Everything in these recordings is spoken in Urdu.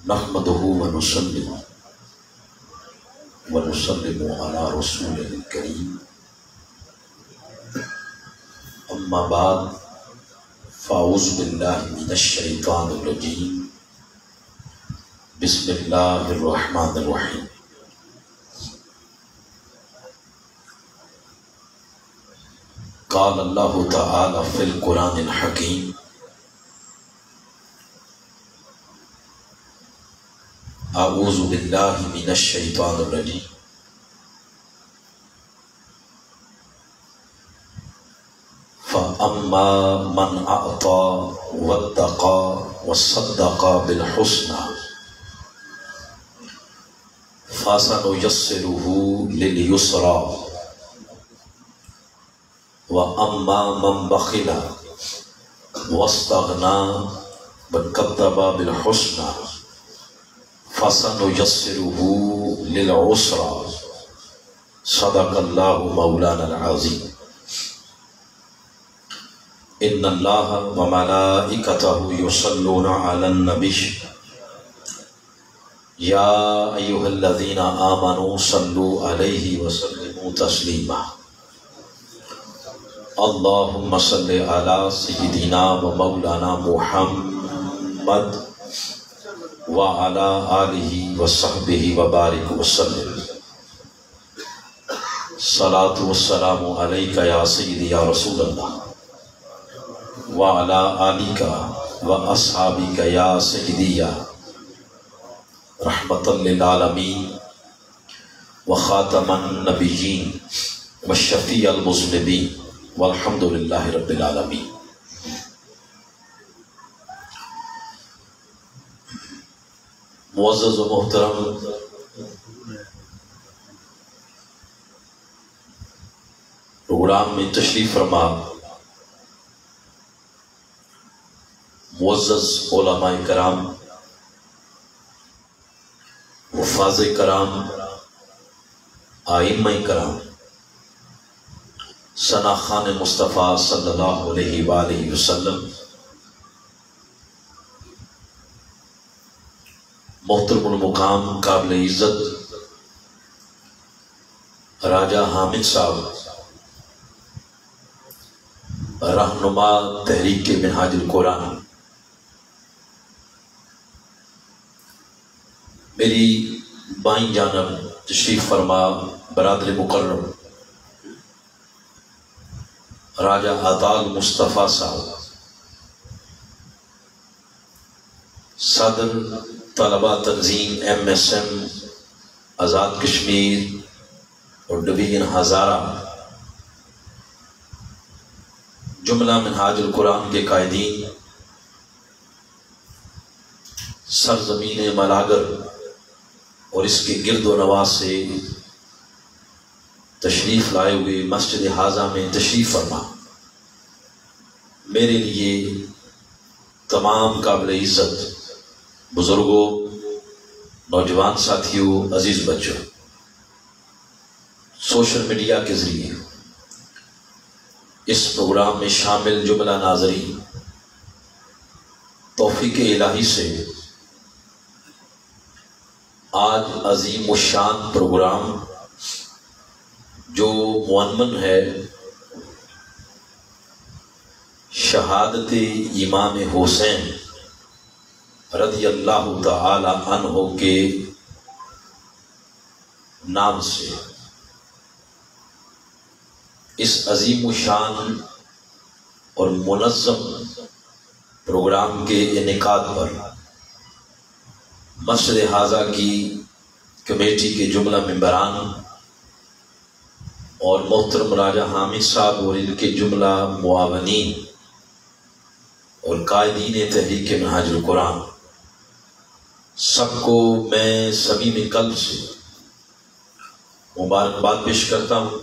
نحمدہ ونصلی ونسلم علی رسولہ الکریم اما بعد فاعوذ باللہ من الشیطان الرجیم بسم اللہ الرحمن الرحیم قال اللہ تعالی فی القرآن الحکیم اعوذ باللہ من الشیطان الرجیم فَأَمَّا مَنْ أَعْطَى وَاتَّقَى وَصَدَّقَ بِالْحُسْنَى فَسَنُيَسِّرُهُ لِلْيُسْرَى وَأَمَّا مَنْ بَخِلَ وَاسْتَغْنَى وَكَذَّبَ بِالْحُسْنَى فَسَنُيَسِّرُهُ لِلْعُسْرَى صدق اللہ مولانا العظیم ان اللہ وملائکتہ یصلون علی النبی یا ایھا الذین آمنوا صلوا علیہ وسلموا تسلیما اللہم صل علی سیدنا و مولانا محمد وعلى آلہ وصحبہ وبارک وسلم صلاۃ والسلام علیک یا سیدی یا رسول اللہ وعلى آلہ واصحابک یا سیدی یا رحمۃ للعالمین وخاتم النبیین والشفیع المذنبین والحمد للہ رب العالمین۔ معزز و محترم پروگرام میں تشریف فرما معزز علماء کرام، حفاظ کرام، ائمہ کرام، ثناخان مصطفیٰ صلی اللہ علیہ وآلہ وسلم، محترم المقام قابل عزت راجہ حامد صاحب، رہنما تحریک منہاج القرآن، میری بائیں جانب تشریف فرما برادر مکرم راجہ عطال مصطفیٰ صاحب، صدر طلبہ تنظیم MSM آزاد کشمیر اور ڈویژن ہزارہ، جملہ منہاج القرآن کے قائدین، سرزمین ملاگر اور اس کے گرد و نواح سے تشریف لائے ہوئے مسجد حاضہ میں تشریف فرما، میرے لیے تمام قابل عزت بزرگوں، نوجوان ساتھیوں، عزیز بچوں، سوشل میڈیا کے ذریعے اس پروگرام میں شامل جملہ ناظرین، توفیق الہی سے آج عظیم الشان پروگرام جو معنون ہے شہادت امام حسین رضی اللہ تعالی عنہ کے نام سے، اس عظیم الشان اور منظم پروگرام کے انعقاد پر مسجد حاضہ کی کمیٹی کے جملہ ممبران اور محترم راجہ حامد صاحب اور ان کے جملہ معاونین اور قائدین تحریک منہاج القرآن، سب کو میں صمیم قلب سے مبارکباد پیش کرتا ہوں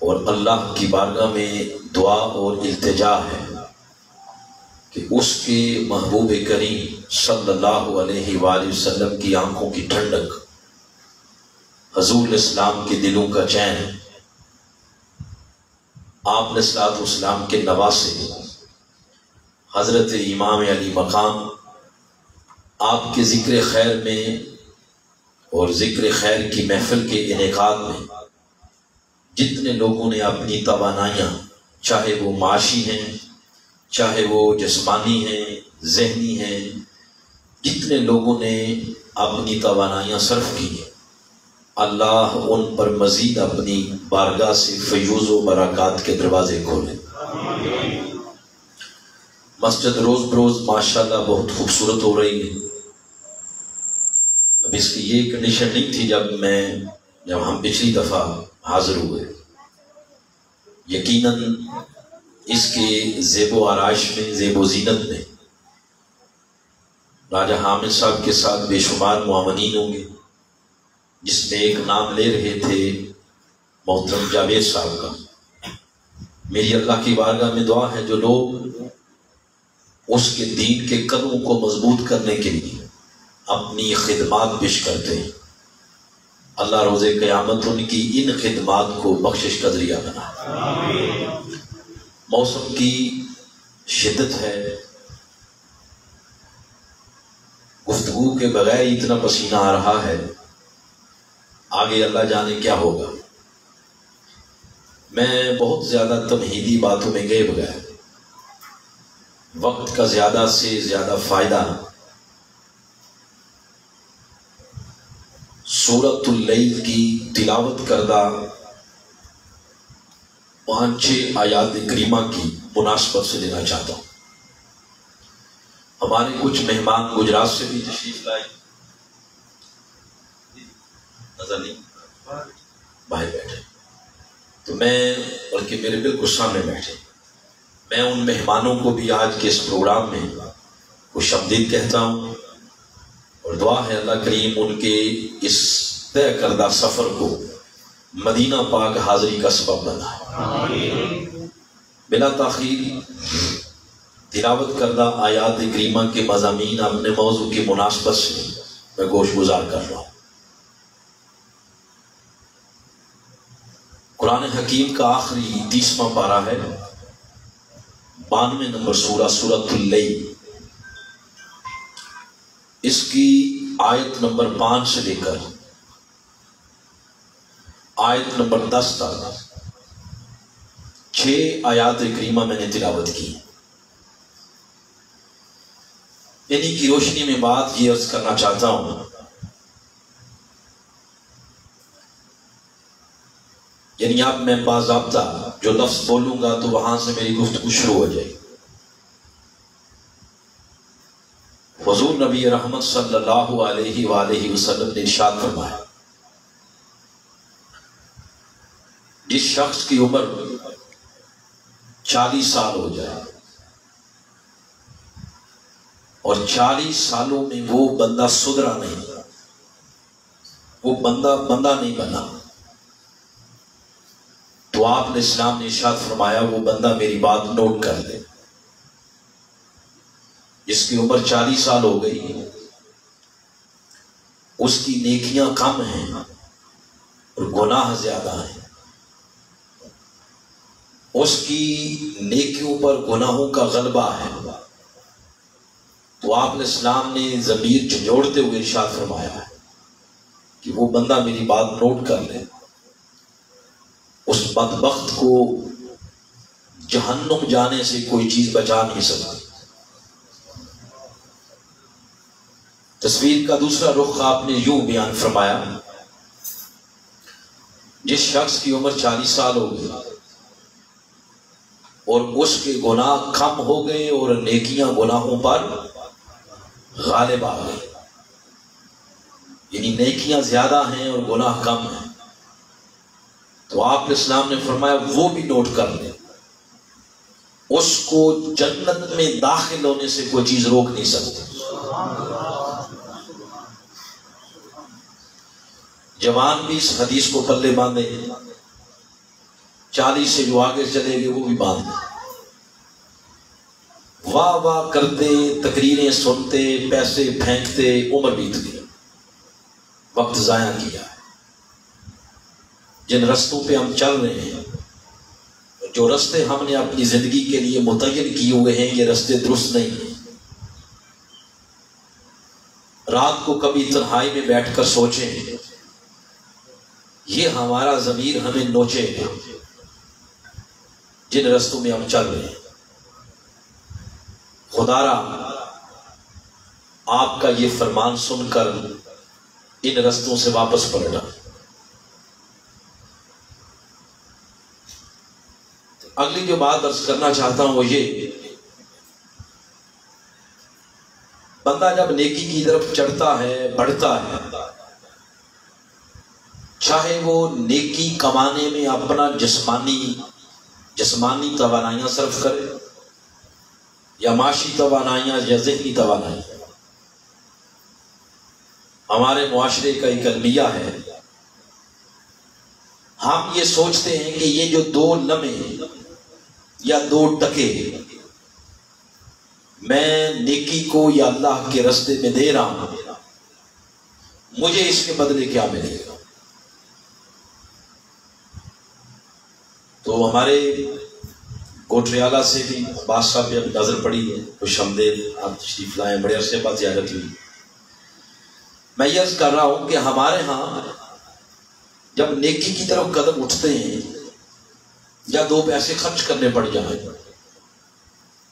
اور اللہ کی بارگاہ میں دعا اور التجا ہے کہ اس کے محبوب کریم صلی اللہ علیہ وآلہ وسلم کی آنکھوں کی ٹھنڈک، حضور اسلام کے دلوں کا چین، آپ علیہ الصلوۃ والسلام کے نواسے حضرت امام علی مقام، آپ کے ذکر خیر میں اور ذکر خیر کی محفل کے انعقاد میں جتنے لوگوں نے اپنی توانائیاں، چاہے وہ معاشی ہیں، چاہے وہ جسمانی ہیں، ذہنی ہیں، جتنے لوگوں نے اپنی توانائیاں صرف کی ہیں، اللہ ان پر مزید اپنی بارگاہ سے فیوز و برکات کے دروازے کھولے۔ مسجد روز بروز ماشاءاللہ بہت خوبصورت ہو رہی ہے۔ اب اس کی یہ کنڈیشن نہیں تھی جب ہم پچھلی دفعہ حاضر ہوئے۔ یقیناً اس کے زیب و آرائش میں، زیب و زینت میں راجہ حامد صاحب کے ساتھ بے شمار معاونین ہوں گے، جس میں ایک نام لے رہے تھے محترم جاوید صاحب کا۔ میری اللہ کی بارگاہ میں دعا ہے جو لوگ اس کے دین کے قدموں کو مضبوط کرنے کے لیے اپنی خدمات پیش کرتے ہیں، اللہ روز قیامت ان کی ان خدمات کو بخشش کا ذریعہ بنا۔ موسم کی شدت ہے، گفتگو کے بغیر اتنا پسینہ آ رہا ہے، آگے اللہ جانے کیا ہوگا۔ میں بہت زیادہ تمہیدی باتوں میں گئے بغیر وقت کا زیادہ سے زیادہ فائدہ سورۃ اللیل کی تلاوت کردہ 5-6 آیات کریمہ کی مناسبت سے لینا چاہتا ہوں۔ ہمارے کچھ مہمان گجرات سے بھی تشریف لائے، نظر نہیں باہر بیٹھے، تو میں بلکہ میرے بالکل سامنے بیٹھے، میں ان مہمانوں کو بھی آج کے اس پروگرام میں خوش آمدید کہتا ہوں، اور دعا ہے اللہ کریم ان کے اس طے کردہ سفر کو مدینہ پاک حاضری کا سبب بنائے۔ بلا تاخیر تلاوت کردہ آیات کریمہ کے مضامین اپنے موضوع کی مناسبت سے میں گوش گزار کر رہا ہوں۔ قرآن حکیم کا آخری 30واں پارہ ہے، 92 نمبر سورہ، سورۃ اللیل۔ اس کی آیت نمبر 5 سے لے کر آیت نمبر 10 تک 6 آیات کریمہ میں نے تلاوت کی۔ انہی کی روشنی میں بات یہ عرض کرنا چاہتا ہوں، یعنی اب میں باضابطہ جو لفظ بولوں گا تو وہاں سے میری گفتگو شروع ہو جائے گی۔ حضور نبی رحمت صلی اللہ علیہ وآلہ وسلم نے ارشاد فرمایا، جس شخص کی عمر 40 سال ہو جائے اور 40 سالوں میں وہ بندہ سدھرا نہیں، وہ بندہ نہیں بنا، تو آپ نے اسلام نے ارشاد فرمایا وہ بندہ میری بات نوٹ کر لے۔ جس کی عمر 40 سال ہو گئی، اس کی نیکیاں کم ہیں اور گناہ زیادہ ہیں، اس کی نیکیوں پر گناہوں کا غلبہ ہے، تو آپ علیہ السلام نے ضمیر جھنجھوڑتے ہوئے ارشاد فرمایا ہے کہ وہ بندہ میری بات نوٹ کر لے، اس بدبخت کو جہنم جانے سے کوئی چیز بچا نہیں سکتی۔ تصویر کا دوسرا رخ آپ نے یوں بیان فرمایا، جس شخص کی عمر 40 سال ہو گئی اور اس کے گناہ کم ہو گئے اور نیکیاں گناہوں پر غالب آ گئی، یعنی نیکیاں زیادہ ہیں اور گناہ کم ہیں، تو آپ اسلام نے فرمایا وہ بھی نوٹ کر لیں، اس کو جنت میں داخل ہونے سے کوئی چیز روک نہیں سکتی۔ جوان بھی اس حدیث کو پلے باندھے، 40 سے جو آگے چلے گئے وہ بھی باندھے، واہ واہ کرتے، تقریریں سنتے، پیسے پھینکتے عمر بیت گئی، وقت ضائع کیا ہے۔ جن رستوں پہ ہم چل رہے ہیں، جو رستے ہم نے اپنی زندگی کے لیے متعین کیے ہوئے ہیں، یہ رستے درست نہیں ہیں۔ رات کو کبھی تنہائی میں بیٹھ کر سوچیں، یہ ہمارا ضمیر ہمیں نوچے گا جن رستوں میں ہم چل رہے ہیں۔ خدا را آپ کا یہ فرمان سن کر ان رستوں سے واپس پلٹا۔ اگلی جو بات عرض کرنا چاہتا ہوں وہ یہ، بندہ جب نیکی کی طرف چڑھتا ہے، بڑھتا ہے، چاہے وہ نیکی کمانے میں اپنا جسمانی توانائیاں صرف کرے، یا معاشی توانائیاں یا ذہنی توانائیاں۔ ہمارے معاشرے کا ایک المیہ ہے، ہم یہ سوچتے ہیں کہ یہ جو 2 لمحے یا 2 ٹکے میں نیکی کو یا اللہ کے راستے میں دے رہا ہوں، مجھے اس کے بدلے کیا ملے گا؟ تو ہمارے کوٹریالہ سے بھی عباس صاحب پہ اب نظر پڑی ہے، خوش آمدید، آپ تشریف لائیں، بڑے عرصے بعد زیارت ہوئی۔ میں یہ عرض کر رہا ہوں کہ ہمارے ہاں جب نیکی کی طرف قدم اٹھتے ہیں یا 2 پیسے خرچ کرنے پڑ جائیں،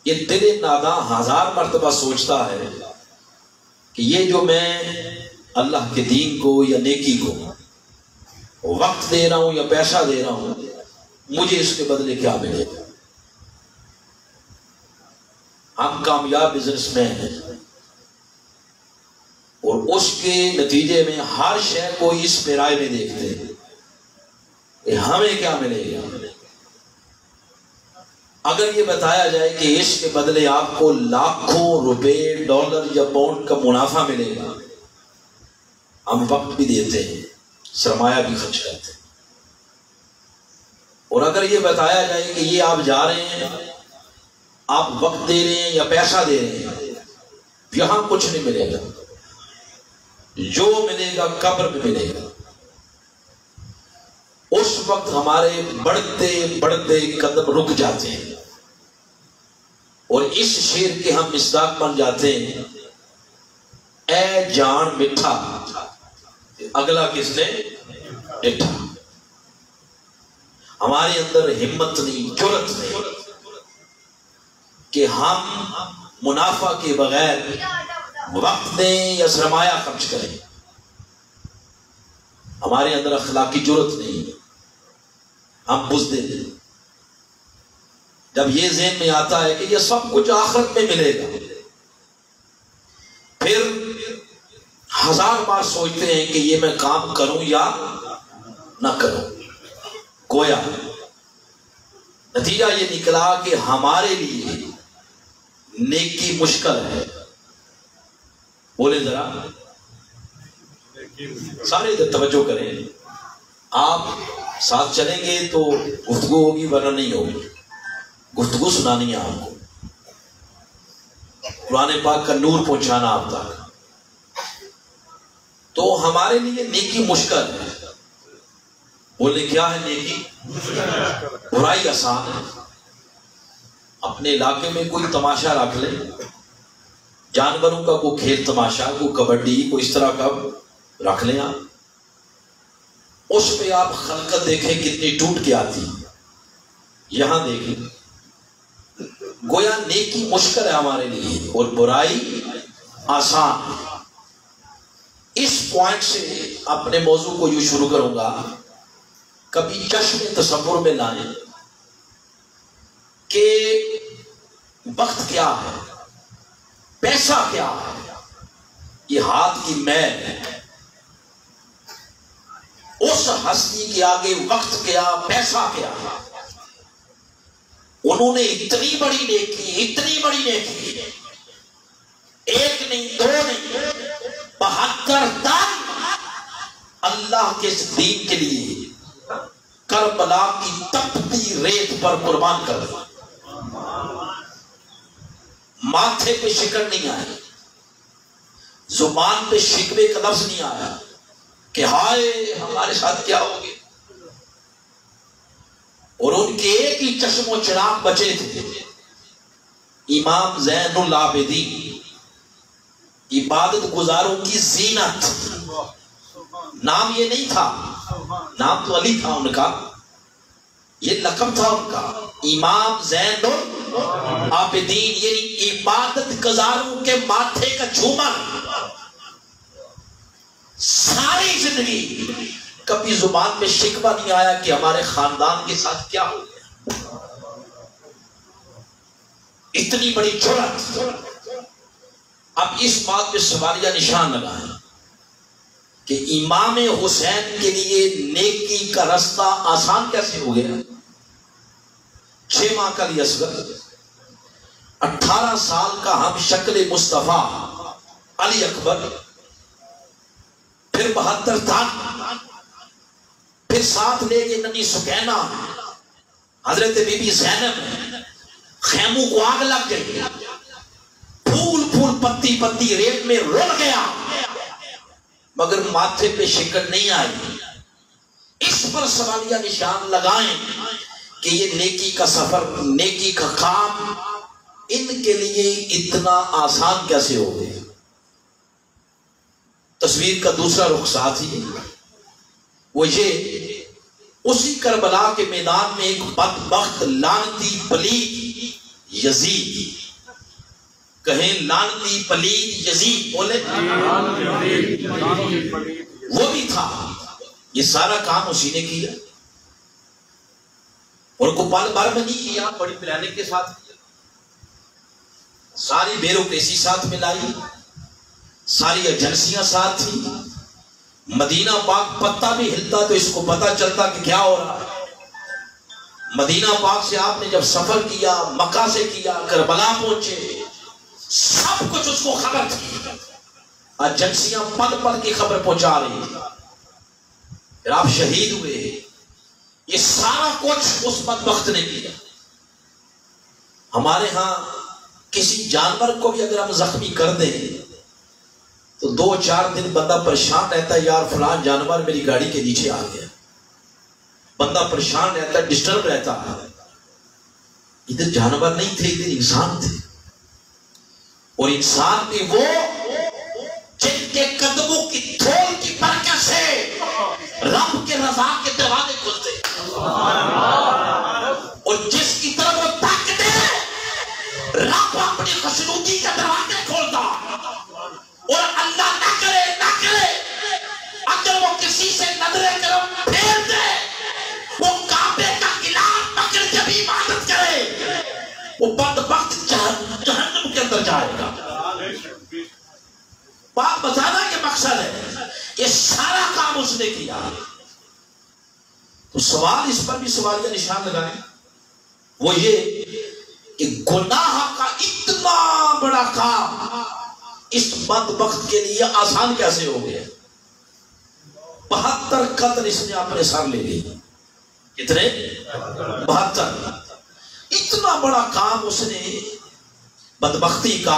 یہ دل ناداں 1000 مرتبہ سوچتا ہے کہ یہ جو میں اللہ کے دین کو یا نیکی کو وقت دے رہا ہوں یا پیسہ دے رہا ہوں، مجھے اس کے بدلے کیا ملے گا؟ ہم کامیاب بزنس مین ہیں اور اس کے نتیجے میں ہر شے کو اس پیرائے میں دیکھتے ہیں کہ ہمیں کیا ملے گا۔ اگر یہ بتایا جائے کہ اس کے بدلے آپ کو لاکھوں روپے، ڈالر یا پاؤنڈ کا منافع ملے گا، ہم وقت بھی دیتے ہیں، سرمایہ بھی خرچ کرتے ہیں۔ اور اگر یہ بتایا جائے کہ یہ آپ جا رہے ہیں، آپ وقت دے رہے ہیں یا پیسہ دے رہے ہیں، یہاں کچھ نہیں ملے گا، جو ملے گا قبر میں ملے گا، اس وقت ہمارے بڑھتے بڑھتے قدم رک جاتے ہیں اور اس شعر کے ہم مصداق بن جاتے ہیں، اے جان مٹھا اگلا کس نے ڈٹھا۔ ہمارے اندر ہمت نہیں، جرأت نہیں کہ ہم منافع کے بغیر وقت دیں یا سرمایہ خرچ کریں۔ ہمارے اندر اخلاقی جرأت نہیں، ہم بزدل ہیں۔ جب یہ ذہن میں آتا ہے کہ یہ سب کچھ آخرت میں ملے گا، پھر 1000 بار سوچتے ہیں کہ یہ میں کام کروں یا نہ کروں۔ گویا نتیجہ یہ نکلا کہ ہمارے لیے نیکی مشکل ہے۔ بولے ذرا، سارے ادھر توجہ کریں، آپ ساتھ چلیں گے تو گفتگو ہوگی ورنہ نہیں ہوگی۔ گفتگو سنانی ہے آپ کو، قرآن پاک کا نور پہنچانا آپ تک۔ تو ہمارے لیے نیکی مشکل ہے۔ بولے کیا ہے نیکی؟ برائی آسان ہے۔ اپنے علاقے میں کوئی تماشا رکھ لیں، جانوروں کا کوئی کھیل تماشا، کوئی کبڈی، کوئی اس طرح کا رکھ لیں، آپ اس پہ آپ خلقت دیکھیں کتنی ٹوٹ کے آتی، یہاں دیکھیں۔ گویا نیکی مشکل ہے ہمارے لیے اور برائی آسان۔ اس پوائنٹ سے اپنے موضوع کو یوں شروع کروں گا، کبھی چشم تصور میں لائیں کہ وقت کیا ہے، پیسہ کیا ہے، یہ ہاتھ کی میل ہے۔ اس ہستی کے آگے وقت کیا، پیسہ کیا؟ انہوں نے اتنی بڑی نیکی، ایک نہیں، 2 نہیں، 72 دن اللہ کے دین کے لیے کربلا کی تپتی ریت پر قربان کر دی۔ ماتھے پہ شکن نہیں آئی، زبان پہ شکوے کا لفظ نہیں آیا کہ ہائے ہمارے ساتھ کیا ہو گیا، اور ان کے ایک ہی چشم و چراغ بچے تھے، امام زین العابدین، عبادت گزاروں کی زینت۔ نام یہ نہیں تھا، نام تو علی تھا ان کا، یہ لقب تھا ان کا، امام زین العابدین، یعنی عبادت گزاروں کے ماتھے کا جھومر۔ ساری زندگی کبھی زبان میں شکوہ نہیں آیا کہ ہمارے خاندان کے ساتھ کیا ہو گیا۔ اتنی بڑی جرأت۔ اب اس بات پہ سوالیہ نشان لگائیں کہ امام حسین کے لیے نیکی کا رستہ آسان کیسے ہو گیا؟ 6 ماہ کا لیے اصغر، 18 سال کا ہم شکل مصطفیٰ علی اکبر، پھر 72 تھا، پھر ساتھ لے گئے ننی سکینہ، حضرت بی بی زینب، خیموں کو آگ لگ گئی، پھول پھول پتی پتی ریت میں رول گیا، مگر ماتھے پہ شکن نہیں آئی۔ اس پر سوالیہ نشان لگائیں کہ یہ نیکی کا سفر، نیکی کا کام ان کے لیے اتنا آسان کیسے ہو گیا؟ تصویر کا دوسرا رخ ساتھی وہ یہ، اسی کربلا کے میدان میں ایک بدبخت لعنتی پلید یزید، کہیں لعنتی پلید یزید بولے، وہ بھی تھا۔ یہ سارا کام اسی نے کیا، اور کو پل بھر میں نہیں کیا، بڑی پلاننگ کے ساتھ کیا، ساری بیوروکریسی ساتھ ملائی، ساری ایجنسیاں ساتھ تھی۔ مدینہ پاک پتہ بھی ہلتا تو اس کو پتہ چلتا کہ کیا ہو رہا ہے۔ مدینہ پاک سے آپ نے جب سفر کیا، مکہ سے کیا، کربلا پہنچے، سب کچھ اس کو خبر تھی، ایجنسیاں پل پل کی خبر پہنچا رہی، پھر آپ شہید ہوئے۔ یہ سارا کچھ اس بدبخت نے کیا۔ ہمارے ہاں کسی جانور کو بھی اگر ہم زخمی کر دیں تو 2-4 دن بندہ پریشان رہتا ہے، یار فلان جانور میری گاڑی کے نیچے آ گیا، بندہ پریشان رہتا ہے، ڈسٹرب رہتا ہے۔ ادھر جانور نہیں تھے، ادھر انسان تھے، اور انسان بھی وہ جن کے قدموں کی دھول کی برکت سے رب کے رضا کے دروازے کھلتے، اور جس کی طرف وہ تاکتے رب اپنی خوشنودی کے دروازے کھولتا، اور اللہ نہ کرے اگر وہ کسی سے نظر کرم پھیر دے، وہ کعبے کا قلعہ پکڑ کے بھی عبادت کرے، وہ بدبخت جہنم کے اندر جائے گا۔ بات بتانا یہ مقصد ہے، یہ سارا کام اس نے کیا۔ تو سوال اس پر بھی سوالیہ نشان لگائیں، وہ یہ کہ گناہ کا اتنا بڑا کام اس بدبخت کے لیے آسان کیسے ہو گیا؟ 72 قتل اس نے اپنے سر لے لی۔ کتنے؟ 72۔ اتنا بڑا کام اس نے بدبختی کا،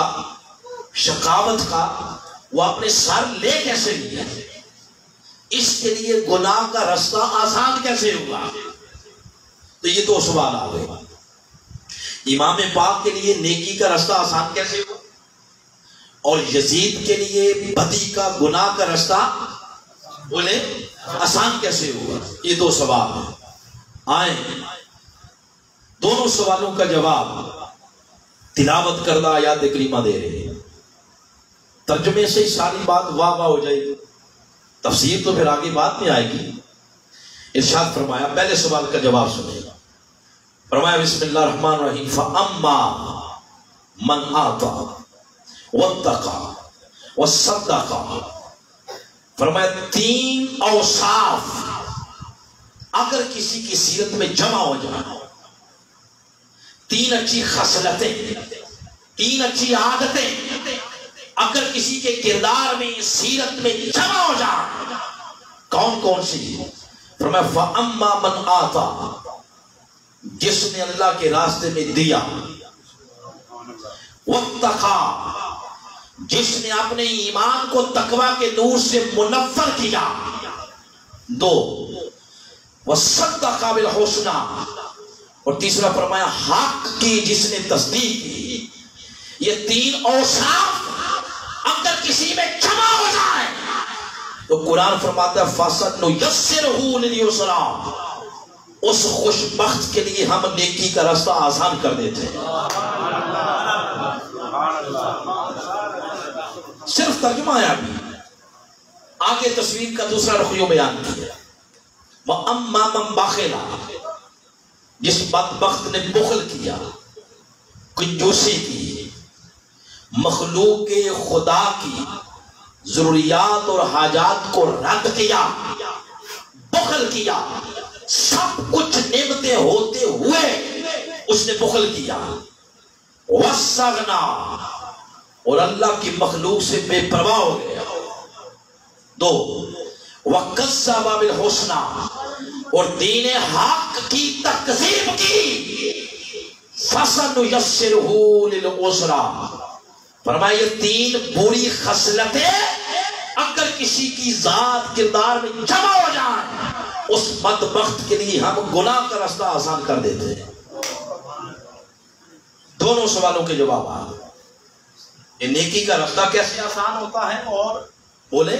شقاوت کا، وہ اپنے سر لے کیسے لیا؟ اس کے لیے گناہ کا رستہ آسان کیسے ہوا؟ تو یہ 2 سوال آ گئے۔ امام پاک کے لیے نیکی کا رستہ آسان کیسے ہوا، اور یزید کے لیے بدی کا، گناہ کا رستہ بولے آسان کیسے ہوا؟ یہ 2 سوال ہیں۔ آئیں دونوں سوالوں کا جواب تلاوت کردہ آیات کریمہ دے رہے ہیں۔ ترجمے سے ہی ساری بات واہ واہ ہو جائے گی، تفسیر تو پھر آگے بعد میں آئے گی۔ ارشاد فرمایا، پہلے سوال کا جواب سنیں گا۔ فرمایا بسم اللہ الرحمن الرحیم، فَأَمَّا مَنْ آتَى وَاتَّقَى وَصَدَّقَ۔ فرمایا 3 اوصاف اگر کسی کی سیرت میں جمع ہو جائے، 3 اچھی خصلتیں، 3 اچھی عادتیں اگر کسی کے کردار میں، سیرت میں جمع ہو جائے، کون کون سی؟ فرمایا فَأَمَّا مَنْ آتَى، جس نے اللہ کے راستے میں دیا، واتقا، جس نے اپنے ایمان کو تقوی کے نور سے منور کیا. 2 وصدق بالحسنی، اور تیسرا فرمایا حق کی جس نے تصدیق کی. یہ 3 اوصاف اگر کسی میں جمع ہو جائے تو قرآن فرماتا ہے فَسَنُيَسِّرُهُ لِلْيُسْرَىٰ، اس خوش بخت کے لیے ہم نیکی کا راستہ آسان کر دیتے ہیں. صرف ترجمہ ہے ابھی، آگے تصویر کا دوسرا رخیو بیان کیا. وَأَمَّا مَنْ بَخِلَ، جس بدبخت نے بخل کیا، کنجوسی کی، مخلوق خدا کی ضروریات اور حاجات کو رد کیا، بخل کیا، سب کچھ نعمتیں ہوتے ہوئے اس نے بخل کیا. وَاسْتَغْنَا، اور اللہ کی مخلوق سے بے پرواہ ہو گیا. 2 وَكَذَّبَ بِالْحُسْنَىٰ، اور دین حق کی تکذیب کی. فَسَنُيَسِّرُهُ لِلْعُسْرَىٰ، فرمایا یہ 3 بری خصلتیں اگر کسی کی ذات کردار میں جمع ہو جائیں اس بدبخت کے لیے ہم گناہ کا راستہ آسان کر دیتے ہیں. دونوں سوالوں کے جواب. یہ نیکی کا راستہ کیسے آسان ہوتا ہے اور بولے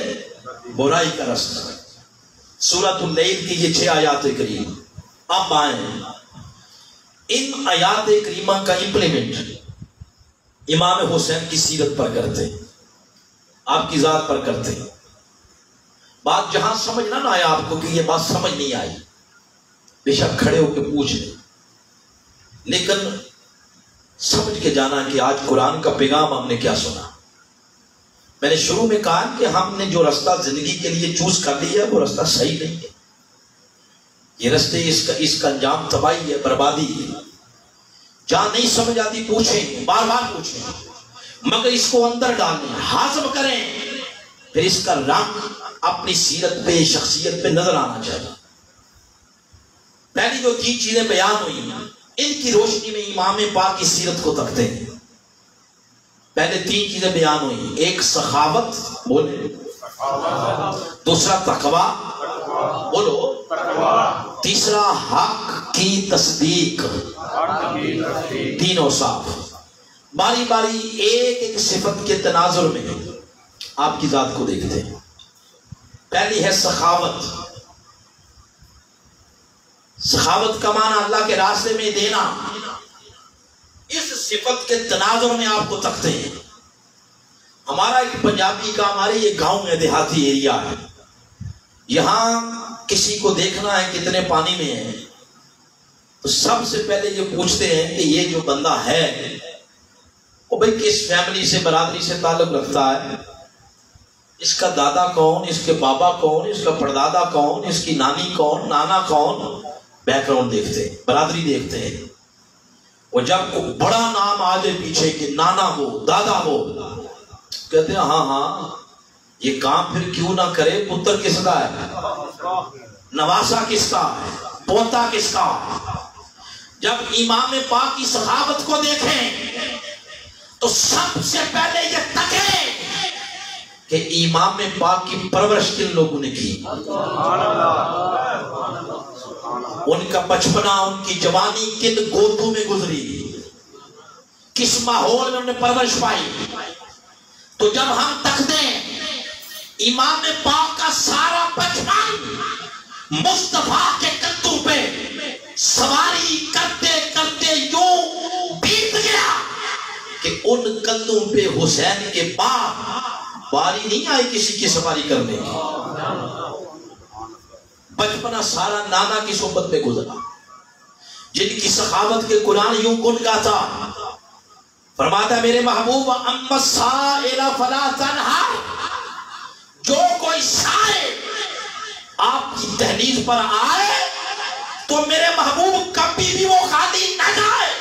برائی کا راستہ. سورۃ اللیل کی یہ 6 آیات کریم. اب آئیں ان آیات کریمہ کا امپلیمنٹ امام حسین کی سیرت پر کرتے، آپ کی ذات پر کرتے. بات جہاں سمجھ نہ آیا آپ کو کہ یہ بات سمجھ نہیں آئی، بے شک کھڑے ہو کے پوچھ لیں، لیکن سمجھ کے جانا کہ آج قرآن کا پیغام ہم نے کیا سنا. میں نے شروع میں کہا کہ ہم نے جو راستہ زندگی کے لیے چوز کر لیا ہے وہ راستہ صحیح نہیں ہے. یہ راستے اس کا انجام تباہی ہے، بربادی ہے. جہاں نہیں سمجھ آتی پوچھیں، بار بار پوچھیں، مگر اس کو اندر ڈالیں، ہاضم کریں، پھر اس کا رنگ اپنی سیرت پہ، شخصیت پہ نظر آنا چاہیے. پہلی جو 3 چیزیں بیان ہوئی ان کی روشنی میں امام پاک کی سیرت کو تکتے ہیں. پہلے 3 چیزیں بیان ہوئی، ایک سخاوت، بولے، دوسرا تقوی، بولو، تیسرا حق کی تصدیق. 3 اوصاف. باری باری ایک ایک صفت کے تناظر میں آپ کی ذات کو دیکھتے ہیں. پہلی ہے سخاوت. سخاوت کا معنی اللہ کے راستے میں دینا. اس صفت کے تناظر میں آپ کو تکتے ہیں. ہمارا ایک پنجابی کا، ہمارے یہ گاؤں ہے، دیہاتی ایریا ہے، یہاں کسی کو دیکھنا ہے کتنے پانی میں ہے تو سب سے پہلے یہ پوچھتے ہیں کہ یہ جو بندہ ہے وہ بھئی کس فیملی سے، برادری سے تعلق رکھتا ہے، اس کا دادا کون، اس کے بابا کون، اس کا پردادا کون، اس کی نانی کون، نانا کون. بیک گراؤنڈ دیکھتے ہیں، برادری دیکھتے ہیں. وہ جب کوئی بڑا نام آ جائے پیچھے کہ نانا ہو، دادا ہو، کہتے ہیں ہاں یہ کام پھر کیوں نہ کرے، پتر کس کا ہے، نواسا کس کا ہے، پوتا کس کا. جب امام پاک کی صحابت کو دیکھیں تو سب سے پہلے یہ تکیں کہ امام پاک کی پرورش کن لوگوں نے کی. ان کا بچپنا، ان کی جوانی کن گودوں میں گزری، کس ماحول میں انہوں نے پرورش پائی. تو جب ہم تکتے ہیں امام پاک کا سارا بچپن مصطفیٰ کے کندھوں پہ سواری کرتے کرتے یوں بیت گیا کہ ان کندھوں پہ حسین کے باپ باری نہیں آئی کسی کی سواری کرنے کی. بچپنا سارا نانا کی صحبت میں گزرا، جن کی سخاوت کے قرآن یوں گن گاتا. فرماتا میرے محبوب اما السائل فلا تنہر، جو کوئی سائل آپ کی دہلیز پر آئے تو میرے محبوب کبھی بھی وہ خالی نہ جائے.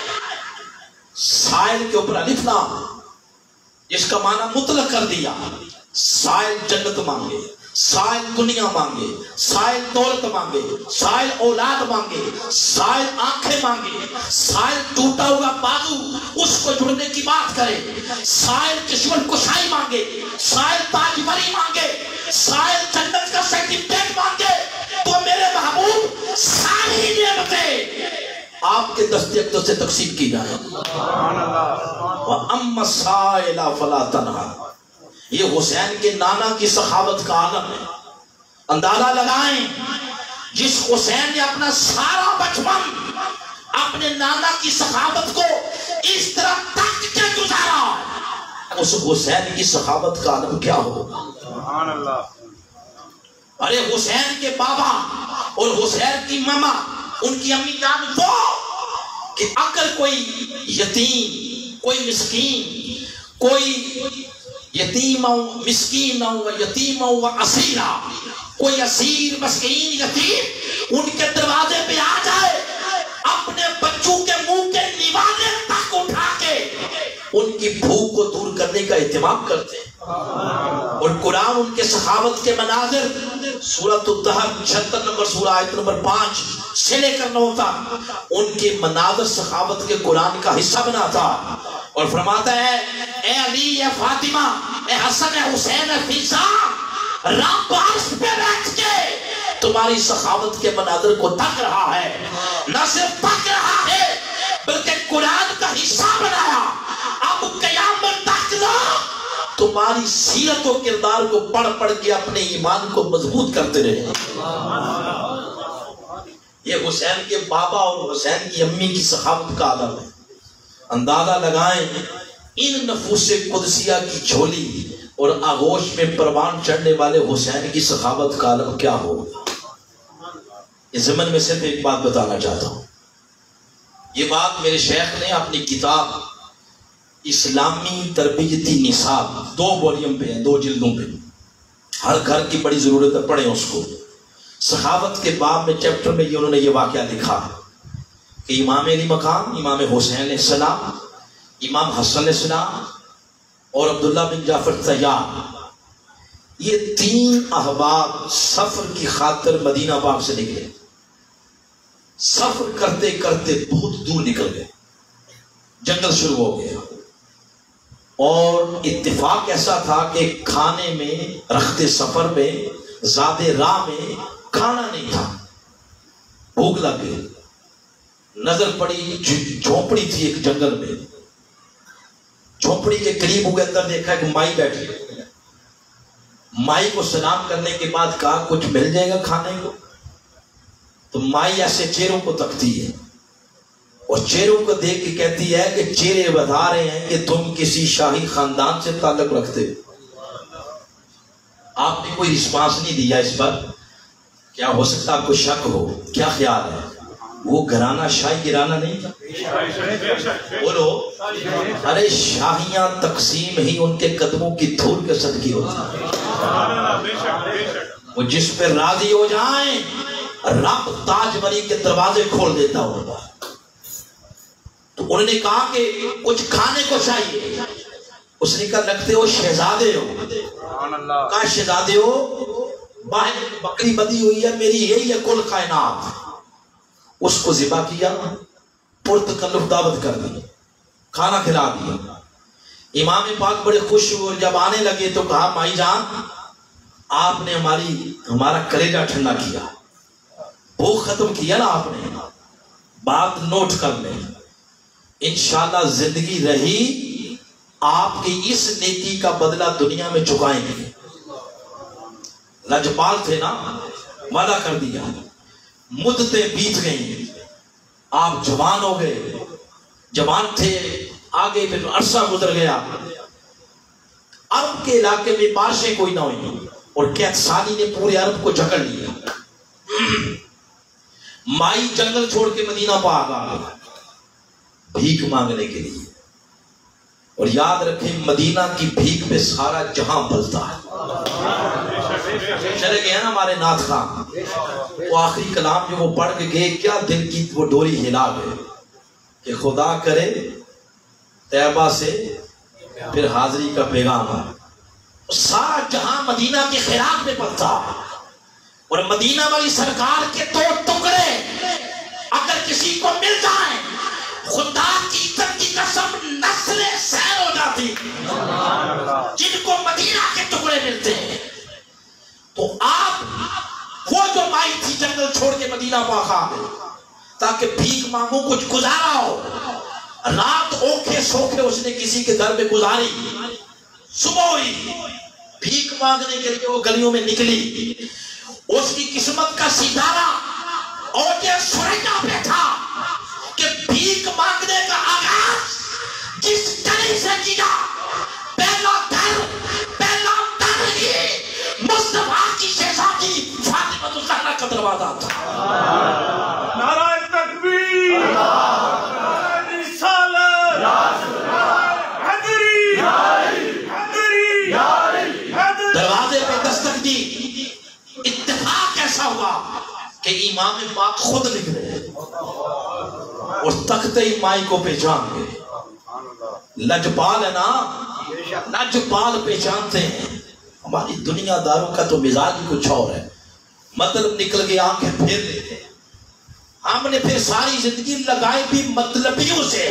سائل کے اوپر الف لام، جس کا معنی مطلق کر دیا. سائل جنت مانگے، سائل دنیا مانگے، سائل دولت مانگے، سائل اولاد مانگے، سائل آنکھیں مانگے، سائل ٹوٹا ہوا بازو اس کو جڑنے کی بات کرے، سائل دشمن کشائی مانگے، سائل تاجوری مانگے، سائل جنت کا سرٹیفکیٹ مانگے، تو میرے محبوب ساری نعمتیں آپ کے دستے اقدس سے تقسیم کی جائیں۔ وَأَمَّا السَّائِلَ فَلَا تَنْهَرْ، یہ حسین کے نانا کی سخاوت کا عالم ہے۔ اندازہ لگائیں، جس حسین نے اپنا سارا بچپن اپنے نانا کی سخاوت کو اس طرح تک کے گزارا، اس حسین کی سخاوت کا عالم کیا ہو؟ سبحان اللہ۔ ارے حسین کے بابا اور حسین کی ماما، ان کی امی جان وہ کہ اگر کوئی یتیم، کوئی مسکین، کوئی یتیم و مسکین و یتیم و اسیرہ، کوئی اسیر مسکین یتیم ان کے دروازے پہ آ جائے، اپنے بچوں کے منہ کے نیوانے تک اٹھا کے ان کی بھوک کو دور کرنے کا اہتمام کرتے ہیں۔ اور قرآن ان کے سخاوت کے مناظر سورۃ الدہر 76 نمبر سورہ آیت نمبر 5 سے لے کر 9 تک ان کے مناظر سخاوت کے قرآن کا حصہ بنا تھا، اور فرماتا ہے اے علی، اے فاطمہ، اے حسن، اے حسین، اے فیضا، رب عرش پہ بیٹھ کے تمہاری سخاوت کے مناظر کو تک رہا ہے، نہ صرف تک رہا ہے بلکہ قرآن کا حصہ بنایا۔ اب قیامت تک لوگ تمہاری سیرت و کردار کو پڑھ پڑھ کے اپنے ایمان کو مضبوط کرتے رہے۔ یہ حسین کے بابا اور حسین کی امی کی سخاوت کا عالم ہے۔ اندازہ لگائیں ان نفوس قدسیہ کی جھولی اور آغوش میں پروان چڑھنے والے حسین کی سخاوت کا عالم کیا ہو۔ اس ضمن میں صرف ایک بات بتانا چاہتا ہوں، یہ بات میرے شیخ نے اپنی کتاب اسلامی تربیتی نصاب 2 والیوم پہ ہے، 2 جلدوں پہ، ہر گھر کی بڑی ضرورت ہے، پڑھیں اس کو۔ سخاوت کے باب میں چیپٹر میں انہوں نے یہ واقعہ لکھا ہے کہ امام علی مقام، امام حسین علیہ السلام، امام حسن علیہ السلام اور عبداللہ بن جعفر طیار، یہ 3 احباب سفر کی خاطر مدینہ پاک سے نکلے۔ سفر کرتے کرتے بہت دور نکل گئے، جنگل شروع ہو گیا، اور اتفاق ایسا تھا کہ کھانے میں، رخت سفر میں، زاد راہ میں کھانا نہیں تھا، بھوک لگ گئی۔ نظر پڑی جھونپڑی تھی ایک جنگل میں، جھونپڑی کے قریب ہوئے، اندر دیکھا ایک مائی بیٹھی، مائی کو سلام کرنے کے بعد کہا کچھ مل جائے گا کھانے کو؟ تو مائی ایسے چہروں کو تکتی ہے اور چہروں کو دیکھ کے کہتی ہے کہ چہرے بتا رہے ہیں کہ تم کسی شاہی خاندان سے تعلق رکھتے ہو۔ آپ نے کوئی رسپانس نہیں دیا اس پر، کیا ہو سکتا آپ کو شک ہو؟ کیا خیال ہے وہ گھرانہ شاہی گھرانہ نہیں تھا؟ بولو، ارے شاہیاں تقسیم ہی ان کے قدموں کی دھول کے صدقے ہوتی ہیں۔ وہ جس پہ راضی ہو جائیں رب تاج بری کے دروازے کھول دیتا ہوگا۔ تو انہوں نے کہا کہ کچھ کھانے کو چاہیے، اس نے کہا لگتے ہو شہزادے ہو، کہا شہزادے ہو، باہر بکری بدی ہوئی ہے میری، یہی ہے کل کائنات۔ اس کو ذبح کیا، پرتکلف دعوت کر دی، کھانا کھلا دیا۔ امام پاک بڑے خوش ہوئے اور جب آنے لگے تو کہا مائی جان آپ نے ہمارا کلیجہ ٹھنڈا کیا، بھوک ختم کیا نا آپ نے، بات نوٹ کر لیں، انشاءاللہ زندگی رہی آپ کی اس نیکی کا بدلہ دنیا میں چکائیں گے۔ لجپال تھے نا، وعدہ کر دیا۔ مدتیں بیت گئیں، آپ جوان ہو گئے، جوان تھے، آگے پھر عرصہ گزر گیا، عرب کے علاقے میں بارشیں کوئی نہ ہوئی اور قحط سالی نے پورے عرب کو جکڑ لیا۔ مائی جنگل چھوڑ کے مدینہ پاک آ گئی بھیک مانگنے کے لیے، اور یاد رکھیں مدینہ کی بھیک پہ سارا جہاں بلتا ہے۔ چلے گئے نا ہمارے نعت خان، وہ آخری کلام جو وہ پڑھ کے گئے، کیا دل کی وہ ڈوری ہلا گئے کہ خدا کرے طیبہ سے پھر حاضری کا پیغام ہے۔ سارا جہاں مدینہ کے خلاف میں پڑتا، اور مدینہ والی سرکار کے 2 ٹکڑے اگر کسی کو مل جائیں خدا کی عزت کی قسم نسلیں سیر ہو جاتی۔ جن کو مدینہ کے ٹکڑے ملتے ہیں تو آپ وہ جو مائی تھی جنگل چھوڑ کے مدینہ پاک آ گئے تاکہ بھیک مانگو کچھ گزارا ہو۔ رات اوکھے سوکھے اس نے کسی کے گھر میں گزاری، صبح ہوئی بھیک مانگنے کے لیے وہ گلیوں میں نکلی، اس کی قسمت کا ستارہ اور یہ سورجا پہ تھا کہ بھیک مانگنے کا آغاز جس گلی سے کیا، پہلا در ہی مصطفیٰ کی شہزادی فاطمہ الزہرا کا دروازہ تھا۔ نعرہ تکبیر، نعرہ رسالت، حیدری، دروازے پہ دستک دی۔ اتفاق ایسا ہوا کہ امام پاک خود نکلے اور تختے مائی کو پہچان گئے۔ لجپال ہے نا، لجپال پہچانتے ہیں۔ ہماری دنیا داروں کا تو مزاج ہی کچھ اور ہے، مطلب نکل کے آنکھیں پھیر لیتے۔ ہم نے پھر ساری زندگی لگائی بھی مطلبیوں سے،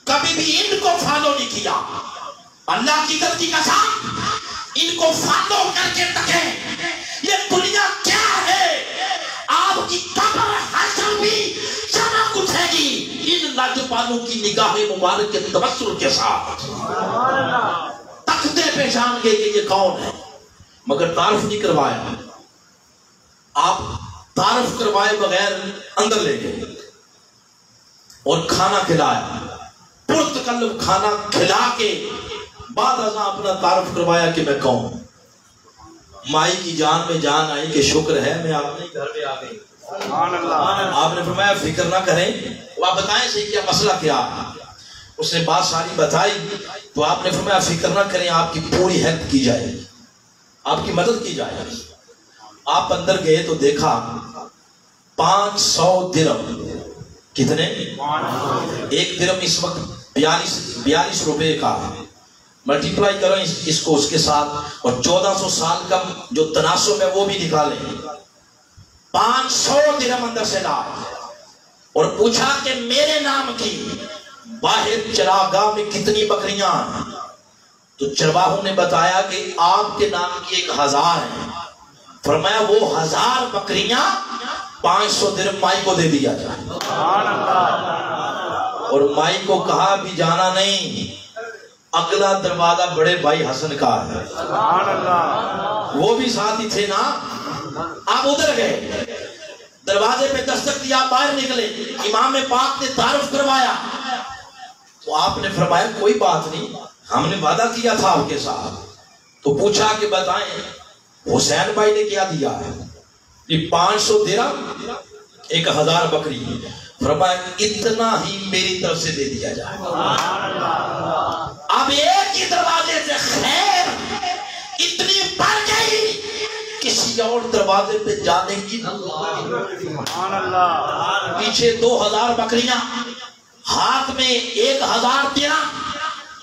کبھی بھی ان کو فالو نہیں کیا۔ اللہ کی عزت کی قسم ان کو فالو کر کے تکیں یہ دنیا کیا ہے، آپ کی قبر حشر بھی چمک اٹھے گی ان لاجپالوں کی نگاہ مبارک کے تبسم کے ساتھ۔ تختے پہچان گئے کہ یہ کون ہے، مگر تعارف نہیں کروایا۔ آپ تعارف کروائے بغیر اندر لے گئے اور کھانا کھلایا، پرتکلف کھانا کھلا کے بعد ازاں اپنا تعارف کروایا کہ میں کون۔ مائی کی جان میں جان آئی کہ شکر ہے میں اپنے گھر میں آ گئی۔ آپ نے فرمایا فکر نہ کریں، آپ بتائیں صحیح کیا مسئلہ کیا ہے۔ اس نے بات ساری بتائی تو آپ نے فرمایا فکر نہ کریں، آپ کی پوری ہیلپ کی جائے گی، آپ کی مدد کی جائے گی۔ آپ اندر گئے تو دیکھا 500 درہم، کتنے؟ ایک درہم اس وقت 42 روپے کا، ملٹیپلائی کرو اس کو اس کے ساتھ، اور 1400 سال کا جو تناسب ہے وہ بھی نکالیں۔ 500 درہم اندر سے لائے اور پوچھا کہ میرے نام کی باہر چراگاہ میں کتنی بکریاں ہیں؟ تو چرواہوں نے بتایا کہ آپ کے نام کی 1000 ہیں۔ فرمایا وہ 1000 بکریاں 500 درہم مائی کو دے دیا جائے۔ اور مائی کو کہا بھی جانا نہیں، اگلا دروازہ بڑے بھائی حسن کا ہے، وہ بھی ساتھ ہی تھے نا۔ آپ ادھر گئے، دروازے پہ دستک دیا، باہر نکلے، امام پاک نے تعارف کروایا تو آپ نے فرمایا کوئی بات نہیں، ہم نے وعدہ کیا تھا آپ کے ساتھ۔ تو پوچھا کہ بتائیں حسین بھائی نے کیا دیا ہے؟ یہ 500 درہم 1000 بکری۔ فرمایا اتنا ہی میری طرف سے دے دیا جائے۔ اب ایک ہی دروازے سے خیر اتنی بڑھ گئی کسی اور دروازے پہ جانے کی پیچھے 2000 بکریاں، ہاتھ میں 1000 درہم،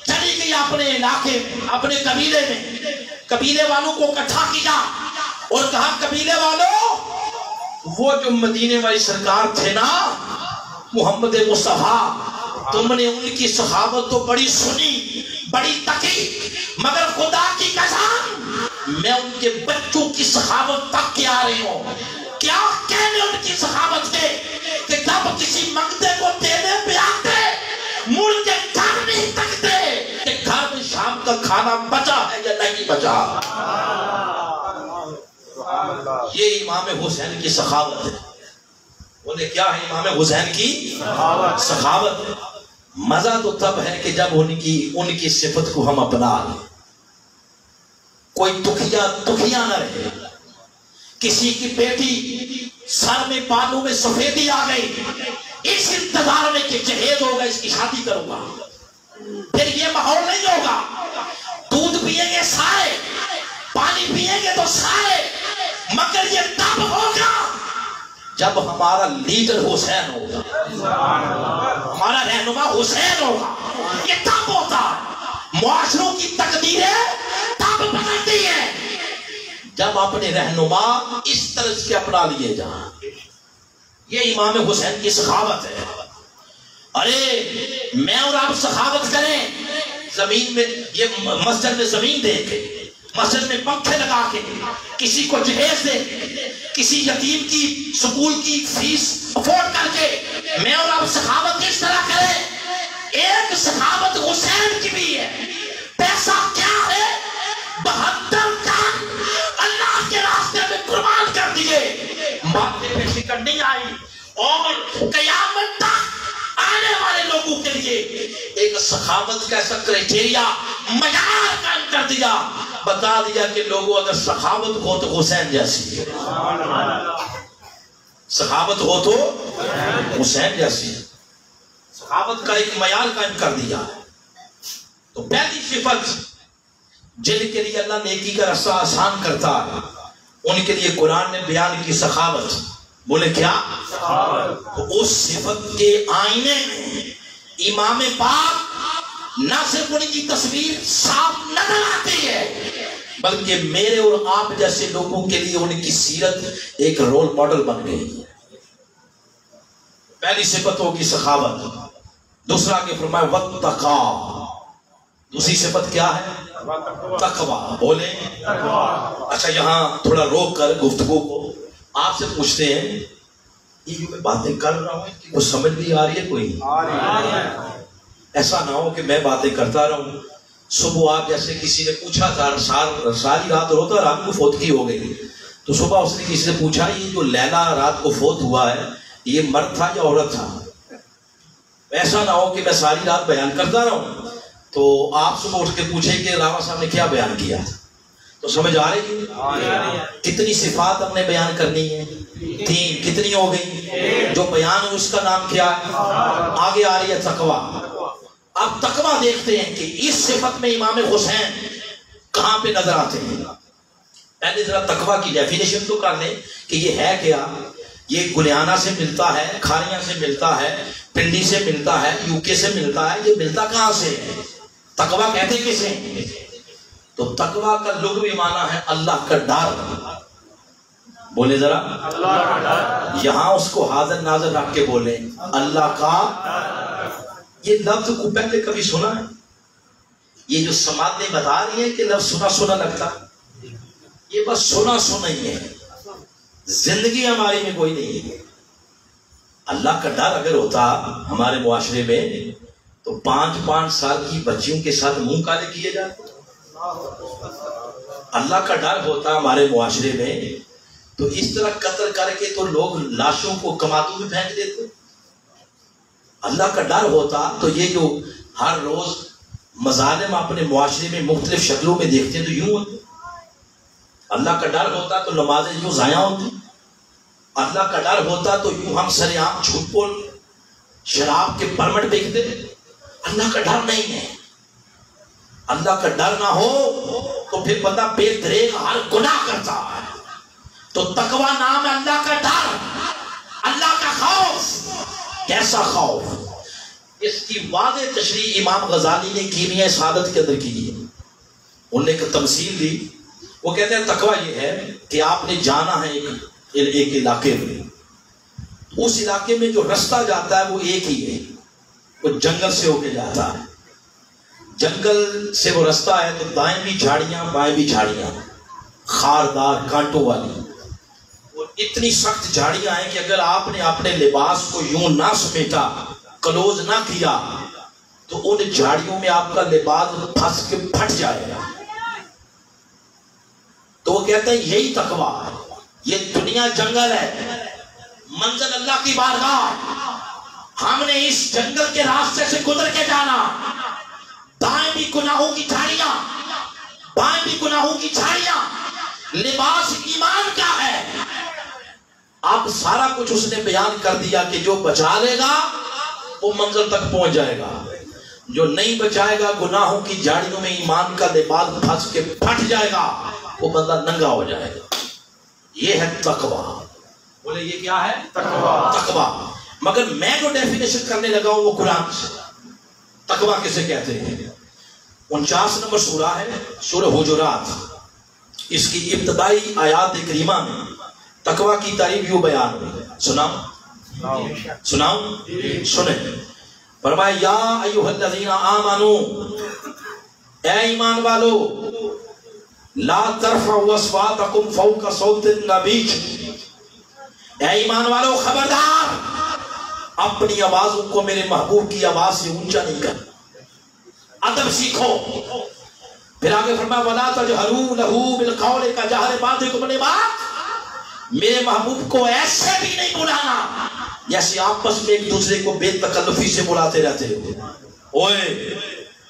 چلی گئی اپنے علاقے میں، اپنے قبیلے میں۔ قبیلے والوں کو اکٹھا کیا اور کہا قبیلے والوں، وہ جو مدینے والی سرکار تھے نا محمد مصطفیٰ، تم نے ان کی صحابت تو بڑی سنی، بڑی تکی، مگر خدا کی قسم میں ان کے بچوں کی صحابت تک کے آ رہی ہوں۔ کیا کہنے ان کی صحابت کے کہ جب کسی منگتے کو دینے پہ آتے مڑ کے گھر نہیں تکتے کہ گھر میں شام کا کھانا بچا ہے یا نہیں بچا۔ یہ امام حسین کی سخاوت ہے۔ انہیں کیا ہے امام حسین کی سخاوت؟ مزہ تو تب ہے کہ جب ان کی صفت کو ہم اپنا لیں، کوئی دکھیا نہ رہے۔ کسی کی بیٹی سر میں بالوں میں سفیدی آ گئی، اس انتظار میں کہ جہیز ہوگا، اس کی شادی کروں گا، پھر یہ ماحول نہیں ہوگا۔ دودھ پیئیں گے سارے، پانی پیئیں گے تو سارے، مگر یہ تب ہوگا جب ہمارا لیڈر حسین ہوگا، ہمارا رہنما حسین ہوگا۔ یہ تب ہوتا ہے، معاشروں کی تقدیریں تب جب اپنے رہنما اس طرز کے اپنا لیے جائیں. یہ امام حسین کی سخاوت ہے. ارے میں اور آپ سخاوت کریں زمین میں، یہ مسجد میں زمین دے کے، مسجد میں پنکھے لگا کے، کسی کو جہیز دے کے، کسی یتیم کی سکول کی فیس افورڈ کر کے میں اور آپ سخاوت کس طرح کریں؟ ایک سخاوت حسین کی بھی ہے. پیسہ کیا ہے؟ 72 جان اللہ کے راستے میں قربان کر دیے. ماتھے پہ شکن نہیں آئی، اور قیامت تک آنے والے لوگوں کے لیے ایک سخاوت کا ایسا کرائٹیریا معیار قائم کر دیا، بتا دیا کہ لوگوں اگر سخاوت ہو تو حسین جیسی ہے، سخاوت ہو تو حسین جیسی ہے. سخاوت کا ایک معیار قائم کر دیا. تو پہلی صفت جن کے لیے اللہ نیکی کا رستہ آسان کرتا ہے ان کے لیے قرآن نے بیان کی سخاوت. بولے کیا؟ اس صفت کے آئینے میں امام پاک نہ صرف ان کی تصویر صاف نظر آتی ہے بلکہ میرے اور آپ جیسے لوگوں کے لیے ان کی سیرت ایک رول ماڈل بن گئی. پہلی صفت ہوگی سخاوت. دوسرا کہ فرمایا واتقا. دوسری صفت کیا ہے؟ تقوی. بولیں اچھا یہاں تھوڑا روک کر گفتگو کو آپ سے پوچھتے ہیں، یہ جو میں باتیں کر رہا ہوں کہ کچھ سمجھ بھی آ رہی ہے؟ کوئی ایسا نہ ہو کہ میں باتیں کرتا رہوں. صبح آپ جیسے کسی نے پوچھا تھا، ساری رات روتا رات کو فوتگی ہو گئی، تو صبح اس نے کسی سے پوچھا یہ جو لیلا رات کو فوت ہوا ہے یہ مرد تھا یا عورت تھا؟ ایسا نہ ہو کہ میں ساری رات بیان کرتا رہوں تو آپ صبح اٹھ کے پوچھیں کہ راما صاحب نے کیا بیان کیا تھا. تو سمجھ آ رہی ہے کتنی صفات ہم نے بیان کرنی ہے؟ 3. کتنی ہو گئی؟ جو بیان ہے اس کا نام کیا ہے؟ آگے آ رہی ہے تقوی. اب تقوی دیکھتے ہیں کہ اس صفت میں امام حسین کہاں پہ نظر آتے ہیں. پہلے ذرا تقوی کی ڈیفینیشن تو کر لیں کہ یہ ہے کیا. یہ گلیانہ سے ملتا ہے، کھاریاں سے ملتا ہے، پنڈی سے ملتا ہے، UK سے ملتا ہے. یہ ملتا کہاں سے ہے؟ تقوی کہتے کسے؟ تو تقوی کا لغوی معنی ہے اللہ کا ڈر. بولے ذرا اللہ کا ڈر. یہاں اس کو حاضر ناظر رکھ کے بولے اللہ کا. یہ لفظ کو پہلے کبھی سنا ہے؟ یہ جو سماعتیں بتا رہی ہیں کہ لفظ سنا سنا لگتا، یہ بس سنا سنا ہی ہے، زندگی ہماری میں کوئی نہیں ہے. اللہ کا ڈر اگر ہوتا ہمارے معاشرے میں تو 5-5 سال کی بچیوں کے ساتھ منہ کالے کیے جاتے. اللہ کا ڈر ہوتا ہمارے معاشرے میں تو اس طرح قتل کر کے تو لوگ لاشوں کو کماتوں میں پھینک دیتے. اللہ کا ڈر ہوتا تو یہ جو ہر روز مظالم اپنے معاشرے میں مختلف شکلوں میں دیکھتے ہیں تو یوں ہوتے. اللہ کا ڈر ہوتا تو نمازیں یوں ضائع ہوتی. اللہ کا ڈر ہوتا تو یوں ہم سر عام جھوٹ بول شراب کے پرمٹ بیچتے. اللہ کا ڈر نہیں ہے. اللہ کا ڈر نہ ہو تو پھر بندہ بے دریغ ہر گناہ کرتا ہے. تو تقوی نام ہے اللہ کا ڈر، اللہ کا خوف. کیسا خوف؟ اس کی واضح تشریح امام غزالی نے کیمیاء سعادت کے اندر کی ہے. انہوں نے ایک تمثیل دی. وہ کہتے ہیں تقوی یہ ہے کہ آپ نے جانا ہے ایک علاقے میں، اس علاقے میں جو رستہ جاتا ہے وہ ایک ہی ہے، وہ جنگل سے ہو کے جاتا ہے. جنگل سے وہ رستہ ہے تو دائیں بھی جھاڑیاں بائیں بھی جھاڑیاں، خاردار کانٹوں والی، اور اتنی سخت جھاڑیاں ہیں کہ اگر آپ نے اپنے لباس کو یوں نہ سمیٹا، کلوز نہ کیا تو ان جھاڑیوں میں آپ کا لباس پھنس کے پھٹ جائے گا. تو وہ کہتے ہیں یہی تقویٰ ہے. یہ دنیا جنگل ہے، منزل اللہ کی بارگاہ. ہم نے اس جنگل کے راستے سے گزر کے جانا. دائیں بھی گناہوں کی جھاڑیاں، بائیں بھی گناہوں کی جھاڑیاں. لباس ایمان کا ہے. اب سارا کچھ اس نے بیان کر دیا کہ جو بچا لے گا وہ منزل تک پہنچ جائے گا، جو نہیں بچائے گا گناہوں کی جھاڑیوں میں ایمان کا لباس پھنس کے پھٹ جائے گا، وہ بندہ ننگا ہو جائے گا. یہ ہے تقویٰ. بولے یہ کیا ہے؟ تقویٰ. مگر میں جو ڈیفینیشن کرنے لگا ہوں وہ قرآن سے. تقویٰ کسے کہتے ہیں؟ 49 نمبر سورہ ہے، سورہ حجرات. اس کی ابتدائی آیات کریمہ میں تقوی کی تعریف یوں بیان ہوئی. سناؤ سنیں. فرمایا یا ایھا الذین آمنو، اے ایمان والو، لا ترفعوا اصواتکم فوق صوت النبی، اے ایمان والو خبردار اپنی آوازوں کو میرے محبوب کی آواز سے اونچا نہیں کر. ادب سیکھو. پھر آگے فرمایا وَلَا تَجْهَرُوا لَهُ بِالْقَوْلِ كَجَهْرِ بَعْضِكُمْ لِبَعْضٍ، میرے محبوب کو ایسے بھی نہیں بلانا جیسے آپس میں ایک دوسرے کو بے تکلفی سے بلاتے رہتے ہو. اوئے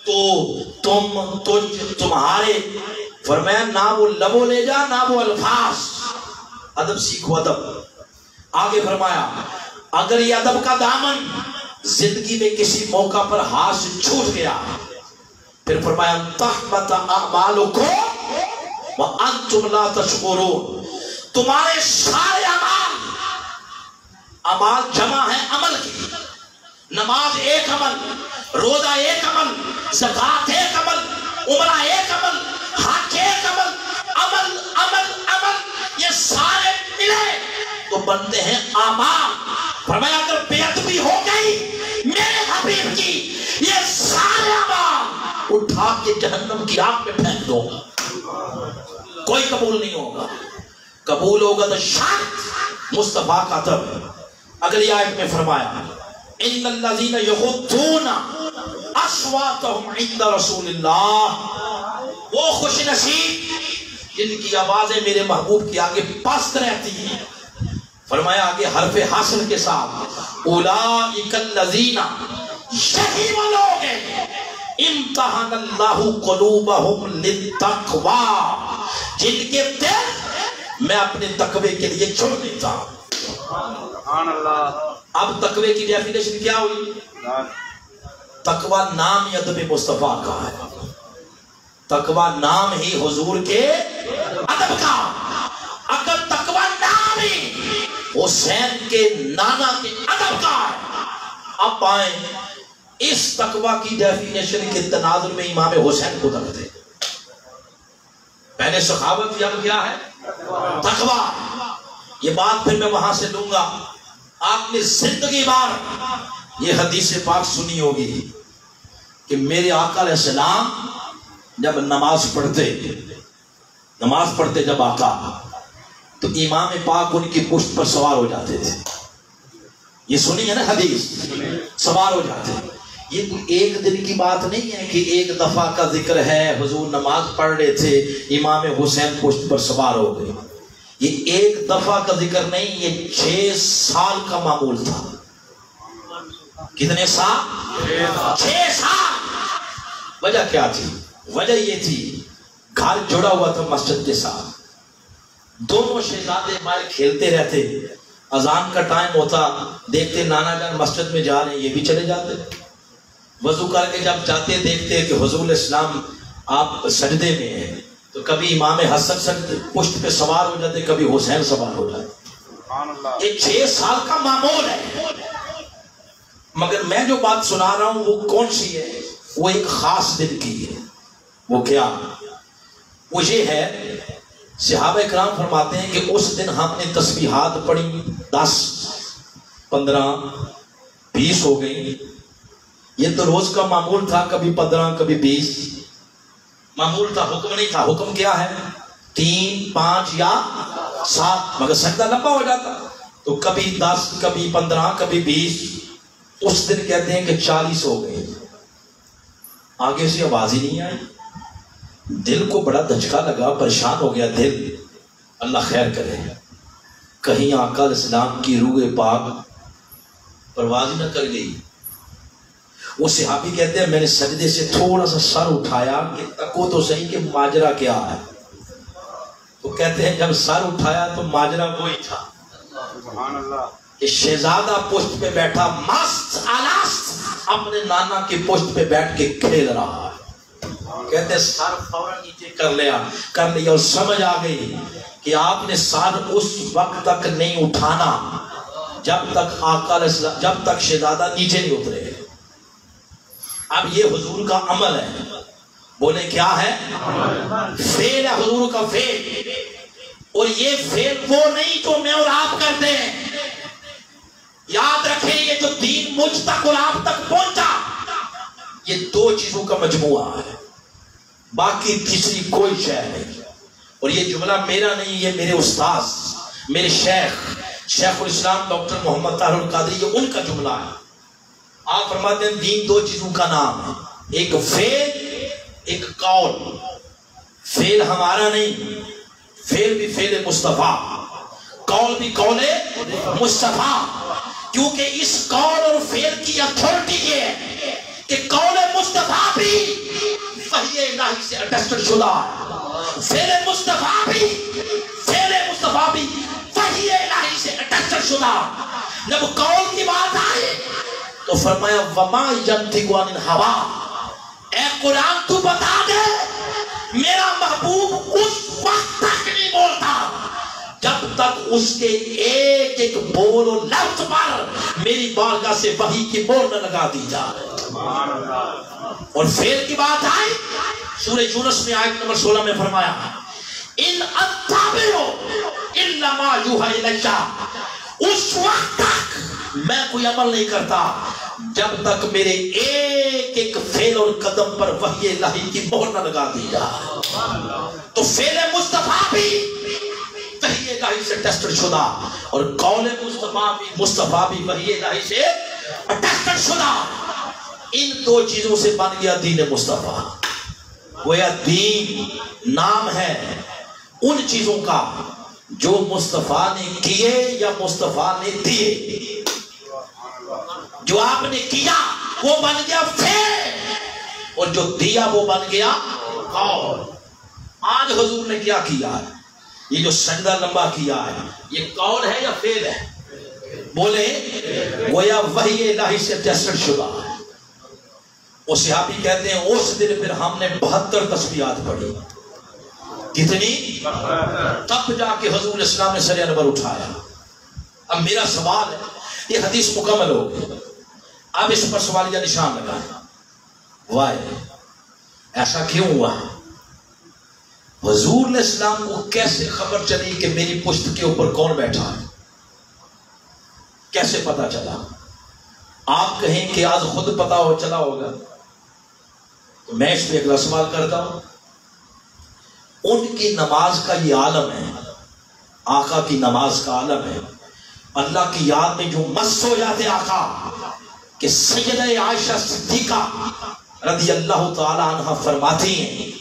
تو تم تجھ تمہارے، فرمایا نہ وہ لبو لے جا نہ وہ الفاظ. ادب سیکھو ادب. آگے فرمایا اگر یہ ادب کا دامن زندگی میں کسی موقع پر ہاتھ سے چھوٹ گیا، پھر فرمایا تحبط اعمالکم وانتم لا تشعرون، تمہارے سارے اعمال جمع ہے عمل کی. نماز ایک عمل، روزہ ایک عمل، زکوٰۃ ایک عمل، عمرہ ایک عمل، حج ایک عمل، عمل عمل عمل، یہ سارے ملے تو بنتے ہیں اعمال. فرمایا اگر بے ادبی ہو گئی میرے حبیب کی، یہ سارے اعمال اٹھا کے جہنم کی آگ میں پھینک دو، کوئی قبول نہیں ہوگا. قبول ہوگا تو شرط مصطفیٰ کا ادب. اگلی آیت میں فرمایا ان الذین یغضون اصواتهم عند رسول اللہ، وہ خوش نصیب جن کی آوازیں میرے محبوب کے آگے پست رہتی ہیں. فرمایا آگے حرف حاصل کے ساتھ اولئک الذین، یہی وہ لوگ ہیں امتحن اللہ قلوبہم للتقوی، جن کے دل میں اپنے تقوی کے لیے چھوڑ دیتا ہوں. سبحان اللہ. اب تقوی کی ڈیفینیشن کیا ہوئی؟ تقوی نام ہی ادب مصطفیٰ کا ہے، تقوی نام ہی حضور کے ادب کا. اگر تقوی نام ہی حسین کے نانا کے ادب کا ہے، اب آئیں اس تقوی کی ڈیفینیشن کے تناظر میں امام حسین کو رکھ دیں. پہلے سخاوت اب کیا ہے؟ تقوی. یہ بات پھر میں وہاں سے لوں گا. آپ نے زندگی بار یہ حدیث پاک سنی ہوگی کہ میرے آقا علیہ السلام جب نماز پڑھتے جب آقا، تو امام پاک ان کی پشت پر سوار ہو جاتے تھے. یہ سنی ہے نا حدیث، سوار ہو جاتے. یہ کوئی ایک دن کی بات نہیں ہے کہ ایک دفعہ کا ذکر ہے حضور نماز پڑھ رہے تھے امام حسین پشت پر سوار ہو گئے. یہ ایک دفعہ کا ذکر نہیں، یہ 6 سال کا معمول تھا. کتنے سال؟ 6 سال. وجہ کیا تھی؟ وجہ یہ تھی گھر جڑا ہوا تھا مسجد کے ساتھ، دونوں شہزادے باہر کھیلتے رہتے، اذان کا ٹائم ہوتا دیکھتے نانا جان مسجد میں جا رہے ہیں، یہ بھی چلے جاتے. وضو کر کے جب جاتے دیکھتے کہ حضور علیہ السلام آپ سجدے میں ہیں، تو کبھی امام حسن سجدے پشت پہ سوار ہو جاتے، کبھی حسین سوار ہو جاتے. یہ 6 سال کا معمول ہے. مگر میں جو بات سنا رہا ہوں وہ کون سی ہے؟ وہ ایک خاص دن کی ہے. وہ کیا؟ وہ یہ ہے، صحابہ کرام فرماتے ہیں کہ اس دن ہم نے تسبیحات پڑھی 10 15 20 ہو گئی. یہ تو روز کا معمول تھا، کبھی 15 کبھی 20 معمول تھا، حکم نہیں تھا. حکم کیا ہے؟ 3 5 یا 7. مگر سجدہ لمبا ہو جاتا تو کبھی 10 کبھی 15 کبھی 20. اس دن کہتے ہیں کہ 40 ہو گئے. آگے سے آواز ہی نہیں آئی. دل کو بڑا دھچکا لگا، پریشان ہو گیا دل. اللہ خیر کرے، کہیں آقا علیہ السلام کی روح پاک پرواز نہ کر گئی. وہ صحابی کہتے ہیں میں نے سجدے سے تھوڑا سا سر اٹھایا کہ تکو تو صحیح کہ ماجرا کیا ہے. تو کہتے ہیں جب سر اٹھایا تو ماجرا وہی تھا. سبحان اللہ. کہ شہزادہ پشت پہ بیٹھا مست آلاست اپنے نانا کی پشت پہ بیٹھ کے کھیل رہا ہے. کہتے ہیں سر فوراً نیچے کر لیا اور سمجھ آ گئی کہ آپ نے سر اس وقت تک نہیں اٹھانا جب تک آقا علیہ السلام، جب تک شہزادہ نیچے نہیں اترے. اب یہ حضور کا عمل ہے. بولے کیا ہے؟ فعل ہے حضور کا فعل. اور یہ فعل وہ نہیں جو میں اور آپ کرتے ہیں. یاد رکھیں یہ جو دین مجھ تک اور آپ تک پہنچا یہ دو چیزوں کا مجموعہ ہے, باقی تیسری کوئی شے نہیں. اور یہ جملہ میرا نہیں, یہ میرے استاذ میرے شیخ الاسلام ڈاکٹر محمد طاہر القادری یہ ان کا جملہ ہے. آپ فرماتے ہیں دین دو چیزوں کا نام ہے, ایک فعل ایک قول. فعل ہمارا نہیں, فعل بھی فعل مصطفیٰ, قول بھی قول مصطفیٰ. کیونکہ اس قول اور فعل کی اتھارٹی یہ ہے کہ قول مصطفیٰ بھی وحی الہی سے اٹیسٹڈ شدہ ہے, فعل مصطفیٰ بھی وحی الہی سے اٹیسٹڈ شدہ. جب قول کی بات آئی تو فرمایا وما ینطق عن الہویٰ, اے قرآن تو بتا دے میرا محبوب اس وقت تک نہیں بولتا جب تک اس کے ایک ایک بول و لفظ پر میری بارگاہ سے وحی کی مہر نہ لگا دی جائے. اور فعل کی بات آئی سورہ یونس میں آیت نمبر 16 میں فرمایا ان اتبع الا ما یوحی الی, اس وقت تک میں کوئی عمل نہیں کرتا جب تک میرے ایک ایک فعل اور قدم پر وحی الہی کی مہر نہ لگا دی جائے. تو فعل مصطفیٰ بھی وحی الہی سے ٹیسٹڈ شدہ اور قول مصطفیٰ بھی وحی الہی سے ٹیسٹڈ شدہ. ان دو چیزوں سے بن گیا دین مصطفیٰ. گویا دین نام ہے ان چیزوں کا جو مصطفیٰ نے کیے یا مصطفیٰ نے دیے. جو آپ نے کیا وہ بن گیا فعل اور جو دیا وہ بن گیا قول. آج حضور نے کیا کیا ہے؟ یہ جو سجدہ لمبا کیا ہے یہ قول ہے یا فعل ہے؟ بولے گویا وحی الہی سے ٹیسٹڈ شدہ. وہ صحابی کہتے ہیں اس دن پھر ہم نے 72 تسبیحات پڑھی. کتنی؟ تب جا کے حضور اسلام نے سر انور اٹھایا. اب میرا سوال ہے, یہ حدیث مکمل ہو گئی, اب اس پر سوالیہ نشان لگائیں. وائے ایسا کیوں ہوا؟ حضور علیہ السلام کو کیسے خبر چلی کہ میری پشت کے اوپر کون بیٹھا ہے؟ کیسے پتا چلا؟ آپ کہیں کہ آج خود پتا ہو چلا ہوگا تو میں اس پہ اگلا سوال کرتا ہوں. ان کی نماز کا یہ عالم ہے, آقا کی نماز کا عالم ہے. اللہ کی یاد میں جو مست ہو جاتے آقا کہ سیدہ عائشہ صدیقہ رضی اللہ تعالی عنہ فرماتی ہیں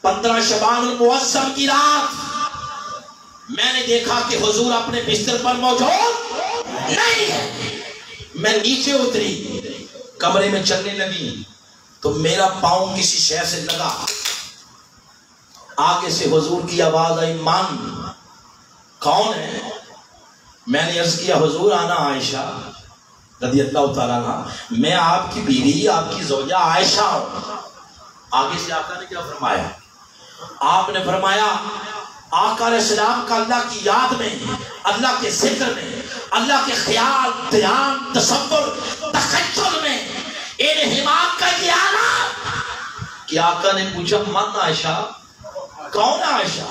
15 شعبان المعظم کی رات میں نے دیکھا کہ حضور اپنے بستر پر موجود نہیں ہے. میں نیچے اتری, کمرے میں چلنے لگی تو میرا پاؤں کسی شے سے لگا. آگے سے حضور کی آواز آئی من, کون ہے؟ میں نے عرض کیا حضور آنا عائشہ رضی اللہ تعالیٰ عنہ, میں آپ کی بیوی آپ کی زوجہ عائشہ ہوں. آگے سے آقا نے کیا فرمایا؟ آپ نے فرمایا آقا علیہ السلام کا اللہ کی یاد میں, اللہ کے ذکر میں, اللہ کے خیال دھیان تصور تخیل میں انہماک کا یہ عالم. کہ آقا نے پوچھا من عائشہ, کون ہے عائشہ؟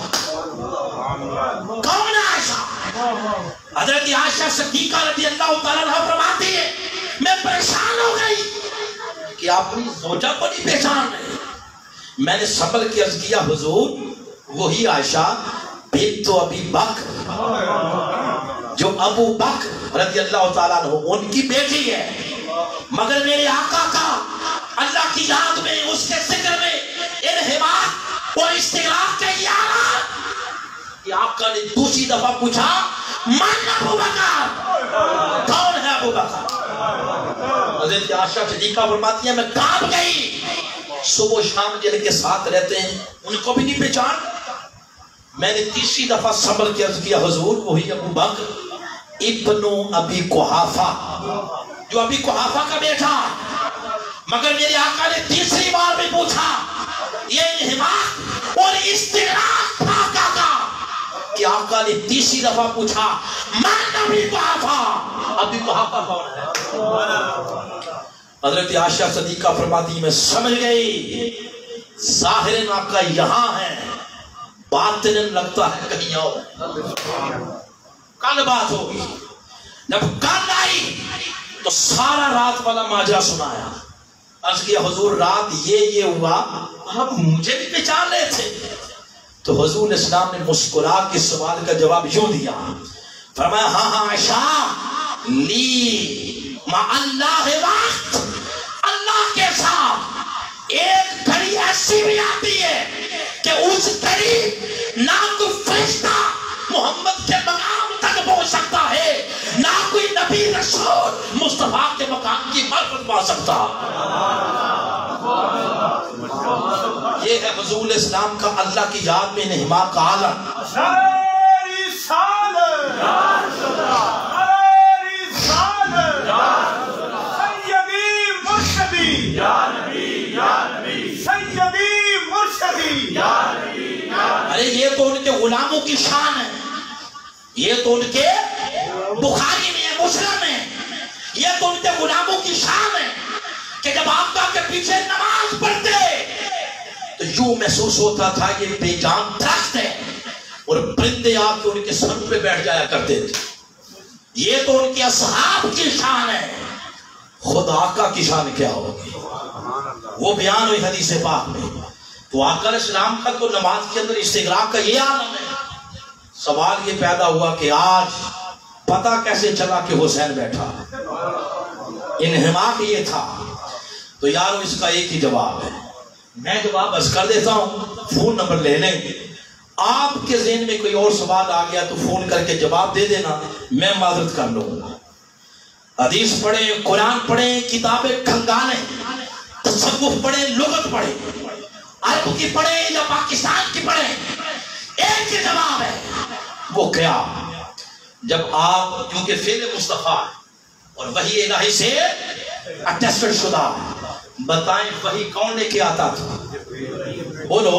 کون ہے عائشہ؟ حضرت عائشہ صدیقہ رضی اللہ تعالیٰ عنہ فرماتی ہے میں پریشان ہو گئی کہ آپ اپنی زوجہ کو نہیں پہچان رہے. میں نے سنبھل کے عرض کیا حضور وہی عائشہ بنت ابی بکر جو ابو بکر رضی اللہ تعالیٰ عنہ ان کی بیٹی ہے, مگر میرے آقا کا اللہ کی یاد میں اس کے ذکر میں انہماک اور استغراق کا یہ عالم. کہ آقا نے دوسری دفعہ پوچھا من ابو بکر, کون ہے ابو بکر؟ حضرت عائشہ صدیقہ فرماتی ہیں میں کانپ گئی. صبح و شام جن کے ساتھ رہتے ہیں ان کو بھی نہیں پہچان. میں نے تیسری دفعہ سنبھل کے عرض کیا حضور وہی ابو بکر ابن ابی قحافہ جو ابی قحافہ کا بیٹا. مگر میرے آقا نے تیسری بار بھی پوچھا یہ انہماک اور استغراق تھا کا کہ آقا نے تیسری دفعہ پوچھا من ابی قحافہ, ابی قحافہ کون ہے؟ حضرت عائشہ صدیقہ فرماتی میں سمجھ گئی ظاہر آقا یہاں ہے، باطن لگتا ہے کہیں اور۔ کل بات ہوگی، جب کل آئی تو سارا رات والا ماجرا سنایا۔ عرض کیا حضور رات یہ ہوا، آپ مجھے بھی پہچان رہے تھے؟ تو حضور اسلام نے مسکرا کے سوال کا جواب یوں دیا، فرمایا ہاں ہاں عائشہ، لی ما اللہ وقت، اللہ کے ساتھ ایک گھڑی ایسی بھی آتی ہے کہ اس گھڑی نہ کوئی فرشتہ محمد کے مقام تک پہنچ سکتا ہے، نہ کوئی نبی رسول مصطفیٰ کے مقام کی معرفت پا سکتا۔ یہ ہے حضور اسلام کا اللہ کی یاد میں انہماک کا عالم۔ ارے یہ تو ان کے غلاموں کی شان ہے، یہ تو ان کے بخاری میں ہے، مسلم میں، یہ تو ان کے غلاموں کی شان ہے کہ جب آقا کے پیچھے نماز پڑھتے تو یوں محسوس ہوتا تھا یہ بے جان درخت ہے، اور پرندے آ کے ان کے سر پہ بیٹھ جایا کرتے تھے۔ یہ تو ان کے اصحاب کی شان ہے، خود آقا کی شان کیا ہوگی؟ وہ بیان ہوئی حدیث پاک میں۔ تو آقا علیہ السلام کا تو نماز کے اندر استغراق کا یہ عالم ہے۔ سوال یہ پیدا ہوا کہ آج پتہ کیسے چلا کہ حسین بیٹھا؟ انہماک یہ تھا۔ تو یارو اس کا ایک ہی جواب ہے، میں جواب عرض کر دیتا ہوں، فون نمبر لے لیں، آپ کے ذہن میں کوئی اور سوال آ گیا تو فون کر کے جواب دے دینا، میں معذرت کر لوں گا۔ حدیث پڑھیں، قرآن پڑھیں، کتابیں کھنگالیں، تصوف پڑھیں، لغت پڑھیں، عرب کی پڑھیں یا پاکستان کی پڑھیں، ایک ہی جواب ہے، وہ کیا؟ جب آپ کیونکہ فعل مصطفیٰ اور وحی الہی سے اٹیسٹڈ شدہ، بتائیں وحی کون لے کے آتا تھا؟ بولو۔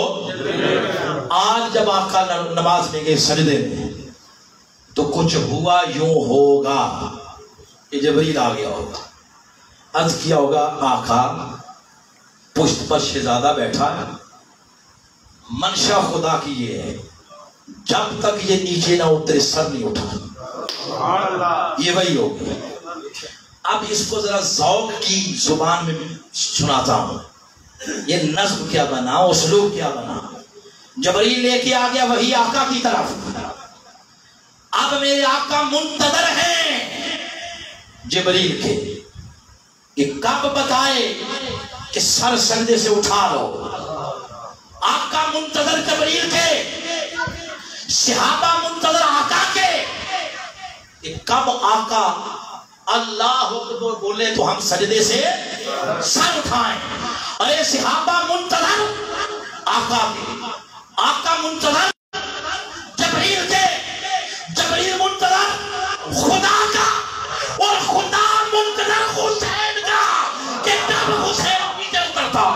آج جب آقا نماز میں گئے سجدے میں تو کچھ ہوا یوں ہوگا کہ جبریل آ گیا ہوگا، عرض کیا ہوگا آقا پشت پر شہزادہ بیٹھا ہے، منشا خدا کی یہ ہے جب تک یہ نیچے نہ اترے سر نہیں اٹھا، یہ وہی ہوگی۔ اب اس کو ذرا ذوق کی زبان میں سناتا ہوں، یہ نظم کیا بنا، اسلوب کیا بنا۔ جبریل لے کے آ گیا وہی آقا کی طرف، اب میرے آقا منتظر ہیں جبریل کے کہ کب بتائے کہ سر سجدے سے اٹھا لو۔ آقا منتظر جبریل کے، صحابہ منتظر آقا کے کہ کب آقا اللہ اکبر بولے تو ہم سجدے سے سر اٹھائیں۔ ارے صحابہ منتظر آقا کے، آقا منتظر جبریل کے، جبریل منتظر خدا کا، اور خدا منتظر حسین کا کہ کب حسین نیچے اترتا۔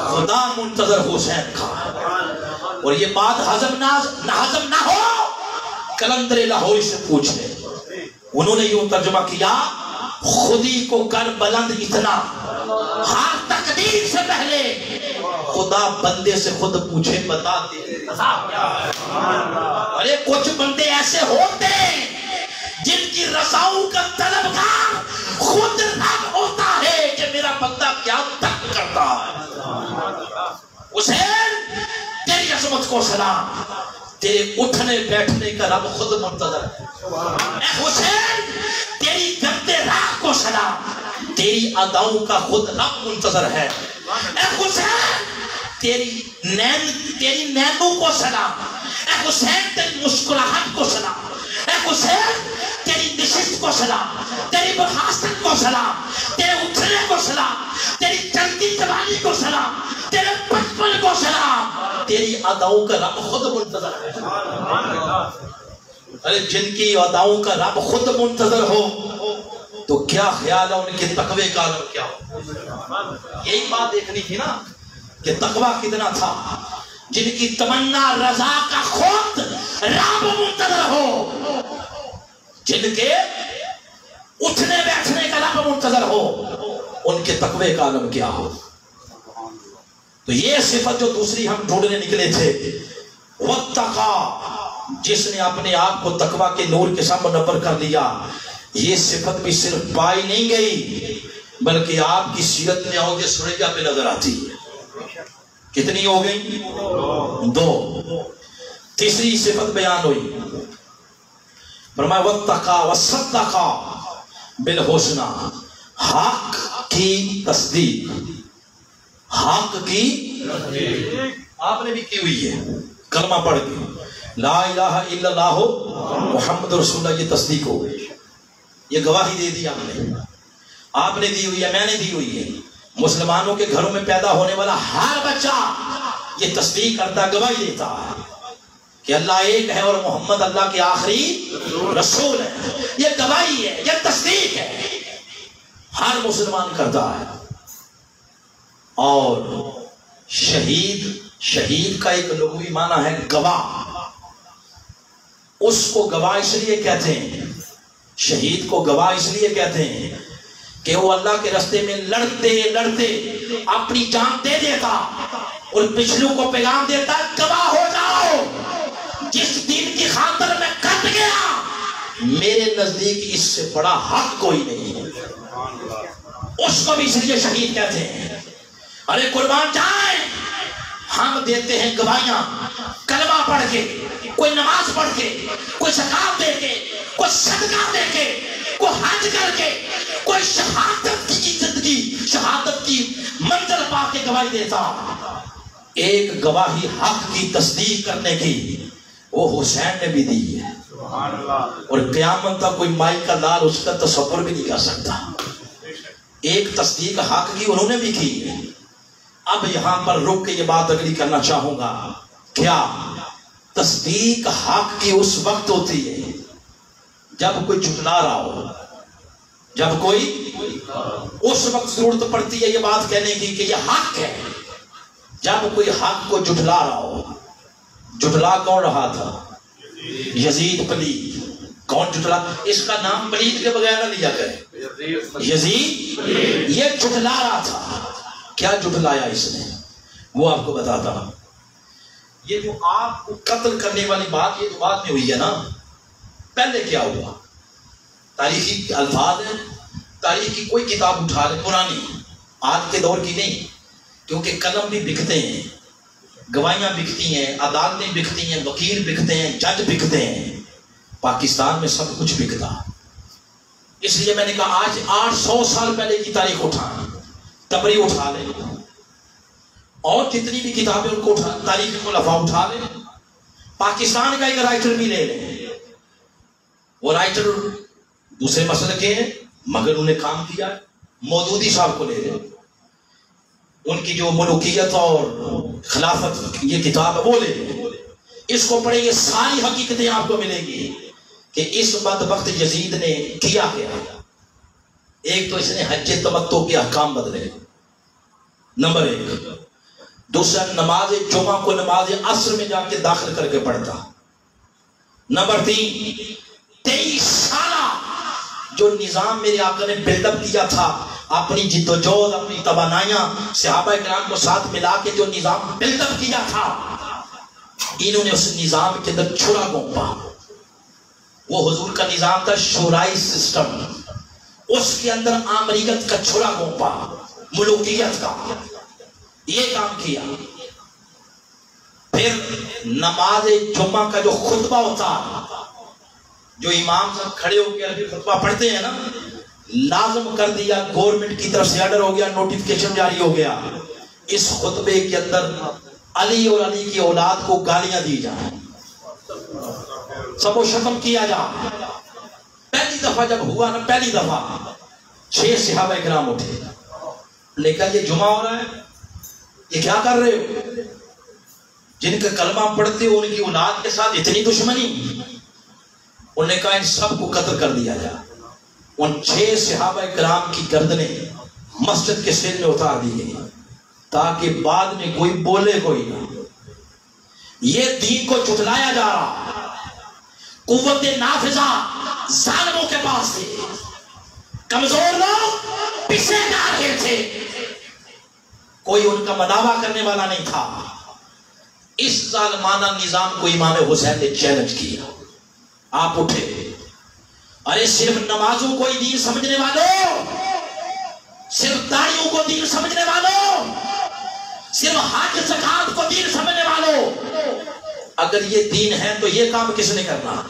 خدا منتظر حسین کا، اور یہ بات ہضم نہ ہو کلندر لاہوری سے پوچھ لے، انہوں نے یوں ترجمہ کیا، خودی کو کر بلند اتنا، ہر تقدیر سے پہلے خدا بندے سے خود پوچھے بتا دے کیا ہے۔ ارے کچھ بندے ایسے ہوتے جن کی رضاؤں کا طلبگار خود رب ہوتا ہے کہ میرا بندہ کیا تک کرتا ہے۔ حسین تیری عظمت کو سلام، تیرے اٹھنے بیٹھنے کا رب خود منتظر ہے۔ اے حسین تیری گردے راہ کو سلام، تیری اداؤں کا خود رب منتظر ہے۔ اے حسین تیری نینوں کو سلام، اے حسین تیری مسکراہٹ کو سلام، اے حسین تیری نشست کو سلام، تیری بخاست کو سلام، تیرے اٹھنے کو سلام، تیری چلتی جوانی کو سلام، تیرے بچپن کو سلام، تیری اداؤں کا رب خود منتظر ہے۔ ارے جن کی اداؤں کا رب خود منتظر ہو تو کیا خیال ہے ان کے تقوی کا عالم کیا ہو؟ یہی بات دیکھنی تھی نا کہ تقوی کتنا تھا، جن کی تمنا رضا کا خود رب منتظر ہو، جن کے اٹھنے بیٹھنے کا رب منتظر ہو، ان کے تقوی کا عالم کیا ہو. تو یہ صفت جو دوسری ہم ڈھونڈنے نکلے تھے، واتقا، جس نے اپنے آپ کو تقوی کے نور کے ساتھ منور کر لیا، یہ صفت بھی صرف پائی نہیں گئی بلکہ آپ کی سیرت میں آؤ گے سوریا پہ نظر آتی ہے. کتنی ہو گئی؟ 2. تیسری صفت بیان ہوئی، فرمایا واتقا وصدقا بالحسنی، حق کی تصدیق. حق کی آپ نے بھی کی ہوئی ہے، کلمہ پڑھ کے لا الہ الا اللہ محمد رسول اللہ، یہ تصدیق ہو گئی، یہ گواہی دے دی آپ نے دی ہوئی ہے، میں نے دی ہوئی ہے. مسلمانوں کے گھروں میں پیدا ہونے والا ہر بچہ یہ تصدیق کرتا، گواہی دیتا ہے کہ اللہ ایک ہے اور محمد اللہ کے آخری رسول ہے. یہ گواہی ہے، یہ تصدیق ہے، ہر مسلمان کرتا ہے. اور شہید کا ایک لغوی معنی ہے گواہ. اس کو گواہ اس لیے کہتے ہیں، شہید کو گواہ اس لیے کہتے ہیں کہ وہ اللہ کے راستے میں لڑتے لڑتے اپنی جان دے دیتا اور پچھلوں کو پیغام دیتا، گواہ ہو جاؤ، جس دین کی خاطر میں کٹ گیا میرے نزدیک اس سے بڑا حق کوئی نہیں ہے. اس کو بھی اس لیے شہید کہتے ہیں. ارے قربان جائیں، ہم دیتے ہیں گواہیاں کلمہ پڑھ کے، کوئی نماز پڑھ کے، کوئی زکات دے کے، کوئی صدقہ دے کے، کوئی حج کر کے، کوئی شہادت کی زندگی، شہادت کی منزل پا کے گواہی دیتا. ایک گواہی حق کی تصدیق کرنے کی وہ حسین نے بھی دی ہے، اور قیامت تک کوئی مائی کا لال اس کا تصور بھی نہیں کر سکتا. ایک تصدیق حق کی انہوں نے بھی کی. اب یہاں پر رک کے یہ بات اگلی کرنا چاہوں گا، کیا تصدیق حق کی اس وقت ہوتی ہے جب کوئی جھٹلا رہا ہو، جب کوئی اس وقت ضرورت پڑتی ہے یہ بات کہنے کی کہ یہ حق ہے، جب کوئی حق کو جھٹلا رہا ہو. جھٹلا کون رہا تھا؟ یزید پلید. کون جھٹلا؟ اس کا نام پلید کے بغیر نہ لیا کرے. یزید یہ جھٹلا رہا تھا. کیا جھٹلایا اس نے؟ وہ آپ کو بتاتا ہوں. یہ جو آپ کو قتل کرنے والی بات، یہ تو بعد میں ہوئی ہے نا. پہلے کیا ہوا؟ تاریخی الفاظ ہیں، تاریخ کی کوئی کتاب اٹھا لے، پرانی، آج کے دور کی نہیں، کیونکہ قلم بھی بکتے ہیں، گواہیاں بکتی ہیں، عدالتیں بکتی ہیں، وکیل بکتے ہیں، جج بکتے ہیں. پاکستان میں سب کچھ بکتا. اس لیے میں نے کہا آج 800 سال پہلے کی تاریخ اٹھائیں، تبری اٹھا لیں، اور جتنی بھی کتابیں ان کو اٹھا، تاریخ خلفاء اٹھا لیں. پاکستان کا ایک رائٹر بھی لے لیں، وہ رائٹر دوسرے مسئلے کے ہیں مگر انہیں کام کیا. مودودی صاحب کو لے لیں، ان کی جو ملوکیت اور خلافت یہ کتاب ہے وہ لے لیں. اس کو پڑھیں، یہ ساری حقیقتیں آپ کو ملیں گی کہ اس بدبخت یزید نے کیا کیا. ایک تو اس نے حج تمتع کے احکام بدلے، نمبر 1. دوسرا، نماز جمعہ کو نماز عصر میں جا کے داخل کر کے پڑھتا. نمبر 3، 23 سالہ جو نظام میرے آقا نے بلڈ اپ کیا تھا، اپنی جد و جہد، اپنی توانائیاں صحابہ کرام کو ساتھ ملا کے جو نظام بلڈ اپ کیا تھا، انہوں نے اس نظام کے اندر چھرا گھونپا. وہ حضور کا نظام تھا شورائی سسٹم، اس کے اندر آمریت کا چھرا گھونپا، ملوکیت کا، یہ کام کیا. پھر نماز جمعہ کا جو خطبہ ہوتا، جو امام صاحب کھڑے ہو کے عربی خطبہ پڑھتے ہیں نا، لازم کر دیا، گورنمنٹ کی طرف سے آرڈر ہو گیا، نوٹیفکیشن جاری ہو گیا، اس خطبے کے اندر علی اور علی کی اولاد کو گالیاں دی جائیں، سب کو شتم کیا جائے. پہلی دفعہ جب ہوا نا، پہلی دفعہ 6 صحابہ کرام اٹھے، لیکن یہ جمعہ ہو رہا ہے، یہ کیا کر رہے ہو؟ جن کا کلمہ پڑھتے ہو ان کی اولاد کے ساتھ اتنی دشمنی. انہوں نے کہا ان سب کو قتل کر دیا جائے. ان 6 صحابہ کرام کی گردنیں مسجد کے سین میں اتار دی گئی تاکہ بعد میں کوئی بولے کوئی نہ. یہ دین کو جھٹلایا جا رہا، قوت نافذہ ظالموں کے پاس تھی، کمزور لوگ پیچھے جا رہے تھے، کوئی ان کا مداوا کرنے والا نہیں تھا۔ اس ظالمانہ نظام کو امام حسین نے چیلنج کیا۔ آپ اٹھے، ارے صرف نمازوں کو ہی دین سمجھنے والوں، صرف داڑیوں کو دین سمجھنے والوں، صرف حج زکات کو دین سمجھنے والوں، اگر یہ دین ہے تو یہ کام کس نے کرنا؟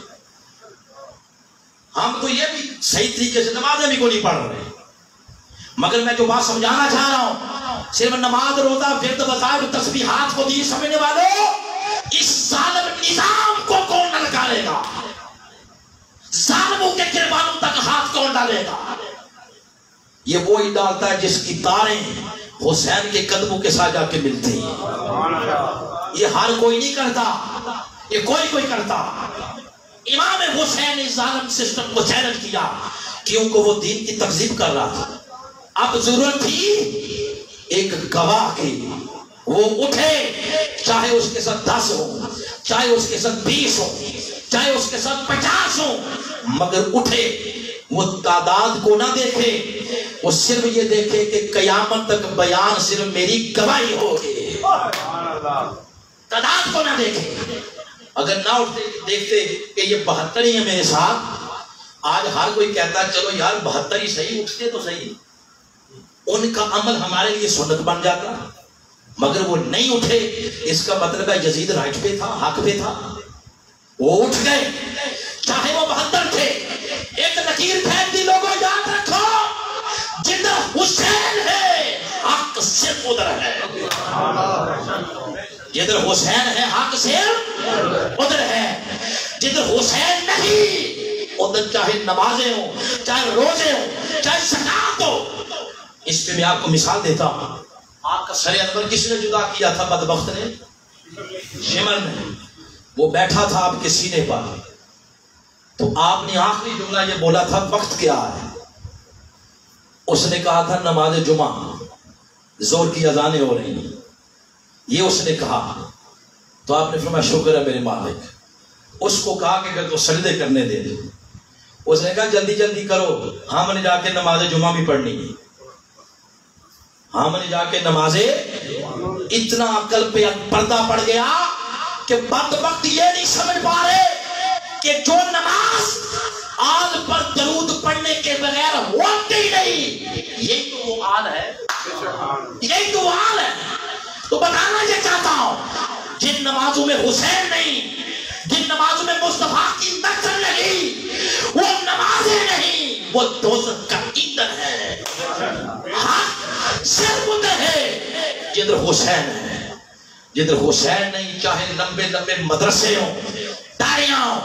ہم تو یہ بھی صحیح طریقے سے نمازیں بھی کو نہیں پڑھ رہے، مگر میں جو بات سمجھانا چاہ رہا ہوں، صرف نماز، روزہ، ورد، وظائف، تسبیحات کو دین سمجھنے والوں، اس ظالم نظام کو کون نکالے گا؟ ظالموں کے گریبانوں تک ہاتھ کون ڈالے گا؟ یہ وہی ڈالتا ہے جس کی تاریں حسین کے قدموں کے ساتھ جا کے ملتی ہیں۔ یہ ہر کوئی نہیں کرتا، یہ کوئی کرتا۔ امام حسین نے ظالم سسٹم کو چیلنج کیا کیونکہ وہ دین کی تکذیب کر رہا تھا۔ اب ضرورت تھی ایک گواہ کی، وہ اٹھے، چاہے اس کے ساتھ 10 ہو، چاہے اس کے ساتھ 20 ہو، چاہے اس کے ساتھ 50 ہو، مگر اٹھے۔ وہ تعداد کو نہ دیکھے، وہ صرف یہ دیکھے کہ قیامت تک بیان صرف میری گواہی ہوگی، تعداد کو نہ دیکھے۔ اگر نہ اٹھتے دیکھتے کہ یہ 72 ہی ہے میرے ساتھ، آج ہر کوئی کہتا ہے چلو یار 72 ہی صحیح، اٹھتے تو صحیح، ان کا عمل ہمارے لیے سنت بن جاتا، مگر وہ نہیں اٹھے۔ اس کا مطلب ہے یزید رائٹ پہ تھا، حق پہ تھا، وہ اٹھ گئے، چاہے وہ 72 تھے۔ ایک لکیر پھینک دی، لوگوں یاد رکھو، جدھر حسین ہے حق صرف ادھر ہے، جدھر حسین ہے حق صرف ادھر ہے، جدھر حسین نہیں ادھر چاہے نمازیں ہوں، چاہے روزے ہوں، چاہے زکات ہو۔ اس پہ میں آپ کو مثال دیتا ہوں، آپ کا سر انور کس نے جدا کیا تھا؟ بدبخت نے، شمر نے۔ وہ بیٹھا تھا آپ کے سینے پر، تو آپ نے آخری جملہ یہ بولا تھا، وقت کیا ہے؟ اس نے کہا تھا نماز جمعہ، زور کی اذانیں ہو رہی ہیں، یہ اس نے کہا۔ تو آپ نے فرمایا شکر ہے میرے مالک۔ اس کو کہا کہ اگر تو سجدے کرنے دے دے، اس نے کہا جلدی جلدی کرو، ہم نے جا کے نماز جمعہ بھی پڑھنی ہے، ہم نے جا کے نمازیں۔ اتنا عقل پہ پردہ پڑ گیا کہ بدبخت یہ نہیں سمجھ پا رہے کہ جو نماز آل پر درود پڑھنے کے بغیر ہوتی ہی نہیں، یہی تو وہ آل ہے، یہی تو وہ آل ہے۔ تو بتانا یہ چاہتا ہوں، جن نمازوں میں حسین نہیں، جن نمازوں میں مصطفیٰ کی نقل نہیں، وہ نمازیں نہیں، وہ دوزخ کا ایندھن ہے۔ حق صرف ادھر ہے جدھر حسین ہے، جدھر حسین نہیں، چاہے لمبے لمبے مدرسے ہوں، داڑیاں ہوں،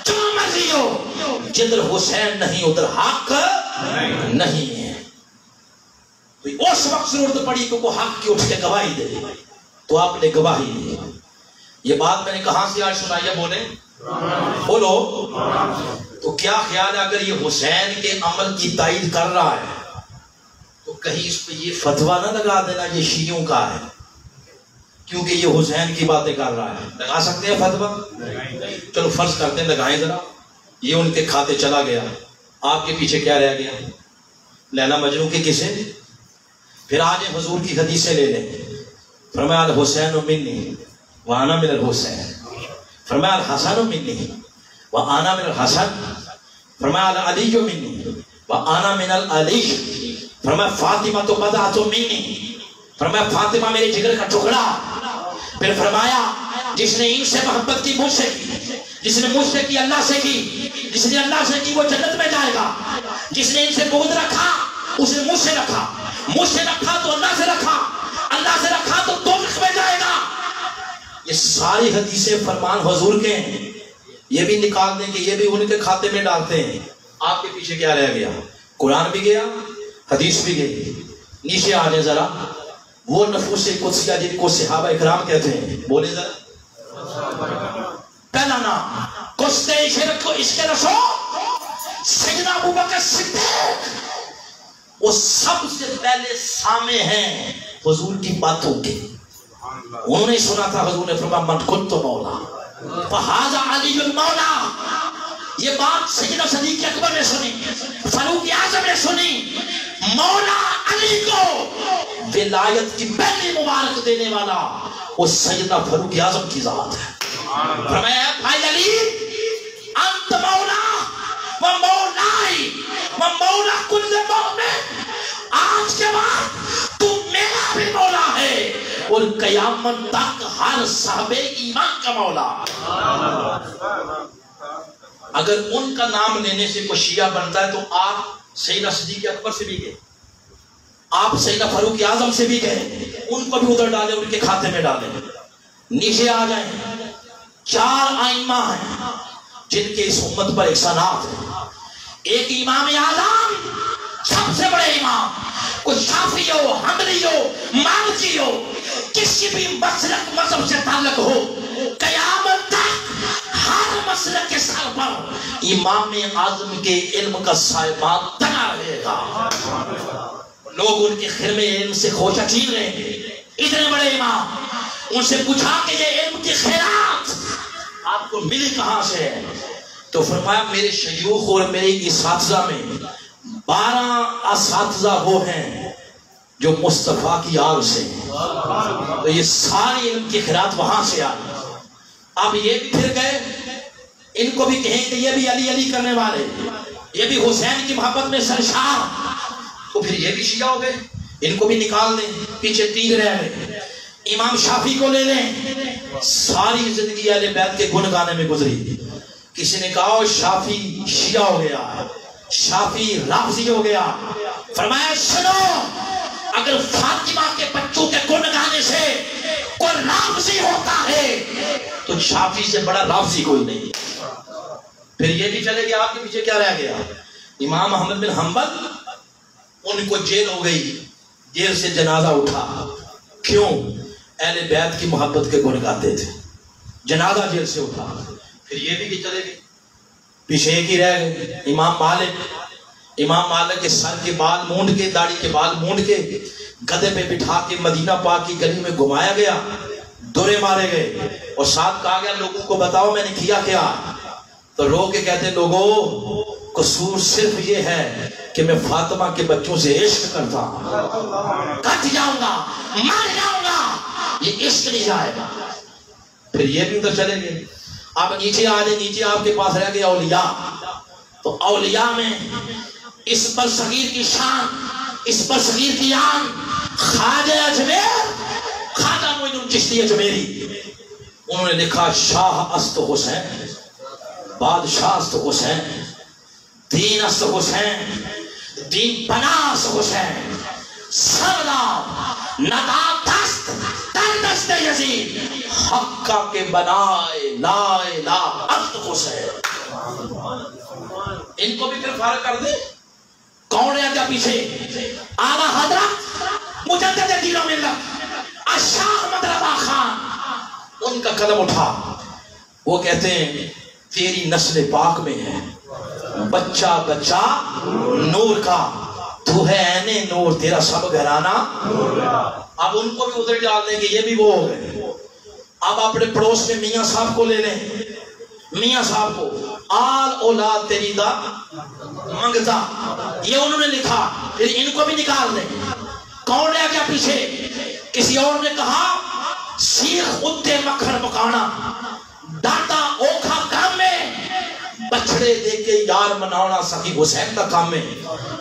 جو مرضی ہو، جدھر حسین نہیں ادھر حق نہیں ہے۔ تو اس وقت ضرورت پڑی کہ وہ حق کی اٹھ کے گواہی دے، تو آپ نے گواہی دی۔ یہ بات میں نے کہاں سے آج سنائی ہے؟ بولو۔ تو کیا خیال ہے اگر یہ حسین کے عمل کی تائید کر رہا ہے تو کہیں اس پہ یہ فتویٰ نہ لگا دینا یہ شیعوں کا ہے کیونکہ یہ حسین کی باتیں کر رہا ہے؟ لگا سکتے ہیں فتویٰ؟ چلو فرض کرتے ہیں لگائیں ذرا، یہ ان کے کھاتے چلا گیا، آپ کے پیچھے کیا رہ گیا؟ لیلا مجنون کے قصے۔ پھر آج حضور کی حدیثیں لے لیں، فرمایا الحسین منی وانا من الحسین، فرمایا الحسن منی وانا من الحسن، فرمایا العلی منی وانا من العلی، فرمایا فاطمہ تو بضعۃ منی، فرمایا فاطمہ میرے جگر کا ٹکڑا۔ پھر فرمایا جس نے ان سے محبت کی مجھ سے کی، جس نے مجھ سے کی اللہ سے کی، جس نے اللہ سے کی وہ جنت میں جائے گا، جس نے ان سے بغض رکھا اس نے مجھ سے رکھا، مجھ سے رکھا تو اللہ سے رکھا، اللہ سے رکھا تو دوزخ میں جائے گا۔ یہ ساری حدیثیں فرمان حضور کے ہیں، یہ بھی نکال دیں کہ یہ بھی ان کے کھاتے میں ڈالتے ہیں۔ آپ کے پیچھے کیا رہ گیا؟ قرآن بھی گیا، حدیث بھی گئی۔ نیچے آ جائیں ذرا، وہ نفوس قدسیہ جن کو صحابہ اکرام کہتے ہیں، بولے ذرا۔ پہلا نام قصد شرک کو عشق رسول سیدنا ابوبکر صدیق، وہ سب سے پہلے سامع ہیں حضور کی باتوں کے۔ انہوں نے سنا تھا حضور نے فرمایا من کنت مولا فہذا علی المولا، یہ بات سیدنا صدیق اکبر نے سنی، فاروق اعظم نے سنی، مولا علی کو ولایت کی پہلی مبارک دینے والا وہ سیدنا فاروق اعظم کی ذات ہے۔ فرمایا بھائی علی انت مولا و مولائی و مولا کل مومن، آج کے بعد تو میرا بھی مولا ہے اور قیامت تک ہر صاحب ایمان کا مولا۔ اگر ان کا نام لینے سے کوئی شیعہ بنتا ہے تو آپ سیدنا صدیق اکبر سے بھی گئے، آپ سیدنا فاروق اعظم سے بھی گئے، ان کو بھی ادھر ڈالیں، ان کے کھاتے میں ڈالیں۔ نیچے آ جائیں، 4 ائمہ ہیں جن کے اس امت پر احسانات ہیں۔ ایک امام اعظم، سب سے بڑے امام، کوئی شافعی ہو، حنبلی ہو، مالکی ہو، کسی بھی مسلک مذہب سے تعلق ہو، قیامت تک ہر مسلک کے سر پر امام اعظم کے علم کا سائبان بنا رہے گا۔ لوگ ان کے خرمے علم سے خوشہ چھین رہے ہیں، اتنے بڑے امام۔ ان سے پوچھا کہ یہ علم کی خیرات آپ کو ملی کہاں سے ہے؟ تو فرمایا میرے شیوخ اور میرے اساتذہ میں 12 اساتذہ وہ ہیں جو مصطفیٰ کی آل سے ہیں، تو یہ ساری علم کی خیرات وہاں سے آئی۔ اب یہ بھی پھر گئے، ان کو بھی کہیں کہ یہ بھی علی علی کرنے والے، یہ بھی حسین کی محبت میں سرشار، تو پھر یہ بھی شیعہ ہو گئے، ان کو بھی نکال دیں، پیچھے 3 رہ گئے۔ امام شافعی کو لے لیں، ساری زندگی اہل بیت کے گن گانے میں گزری۔ کسی نے کہا شافعی شیعہ ہو گیا، شافعی رافضی ہو گیا۔ فرمایا سنو، اگر فاطمہ کے بچوں کے گن گانے سے کوئی رافضی ہوتا ہے تو شافعی سے بڑا رافضی کوئی نہیں۔ پھر یہ بھی چلے گیا، آپ کے پیچھے کیا رہ گیا؟ امام احمد بن حنبل، ان کو جیل ہو گئی، جیل سے جنازہ اٹھا، کیوں؟ اہل بیت کی محبت کے گن گاتے تھے، جنازہ جیل سے اٹھا۔ پھر یہ بھی چلے گئے، پیچھے ایک ہی رہ گئے، امام مالک۔ امام مالک کے سر کے بال مونڈ کے، داڑھی کے بال مونڈ کے گدھے پہ بٹھا کے مدینہ پاک کی گلی میں گھمایا گیا، دورے مارے گئے، اور ساتھ کہا گیا لوگوں کو بتاؤ میں نے کیا کیا۔ تو رو کے کہتے لوگوں قصور صرف یہ ہے کہ میں فاطمہ کے بچوں سے عشق کرتا ہوں، کٹ جاؤں گا، مر جاؤں گا، یہ عشق نہیں جائے گا۔ پھر یہ بھی ادھر چلے گئے۔ آپ نیچے آ جائیں، نیچے آپ کے پاس رہ گیا اولیاء۔ تو اولیاء میں اس برصغیر کی شان، اس برصغیر کی آن، خواجہ اجمیر، خواجہ معین الدین چشتی اجمیری، انہوں نے لکھا شاہ است حسین، بادشاہ است حسین، دین است حسین، دین پناہ است حسین، سردار نداد دست در دست یزید، حقہ کے بنائے لا الہ است حسین۔ ان کو بھی پھر فارغ کر دے، کون رہ گیا پیچھے؟ اعلیٰ حضرت مجدد دین و ملت شاہ احمد رضا خان، ان کا قدم اٹھا۔ وہ کہتے ہیں تیری نسل پاک میں ہے بچہ بچہ نور کا، تو ہے عین نور، تیرا سب گھرانہ۔ اب ان کو بھی ادھر ڈال دیں گے، یہ بھی وہ ہو گئے۔ اب اپنے پڑوس میں میاں صاحب کو لے لیں، میاں صاحب کو آل اولاد تیری دا منگتا، یہ انہوں نے لکھا۔ پھر ان کو بھی نکال دیں، کون رہ گیا پیچھے؟ کسی اور نے کہا سیخ اتے مکھن پکانا، داتا اوکھا کام میں، بچڑے دے کے یار مناونا سخی حسین کا کام میں۔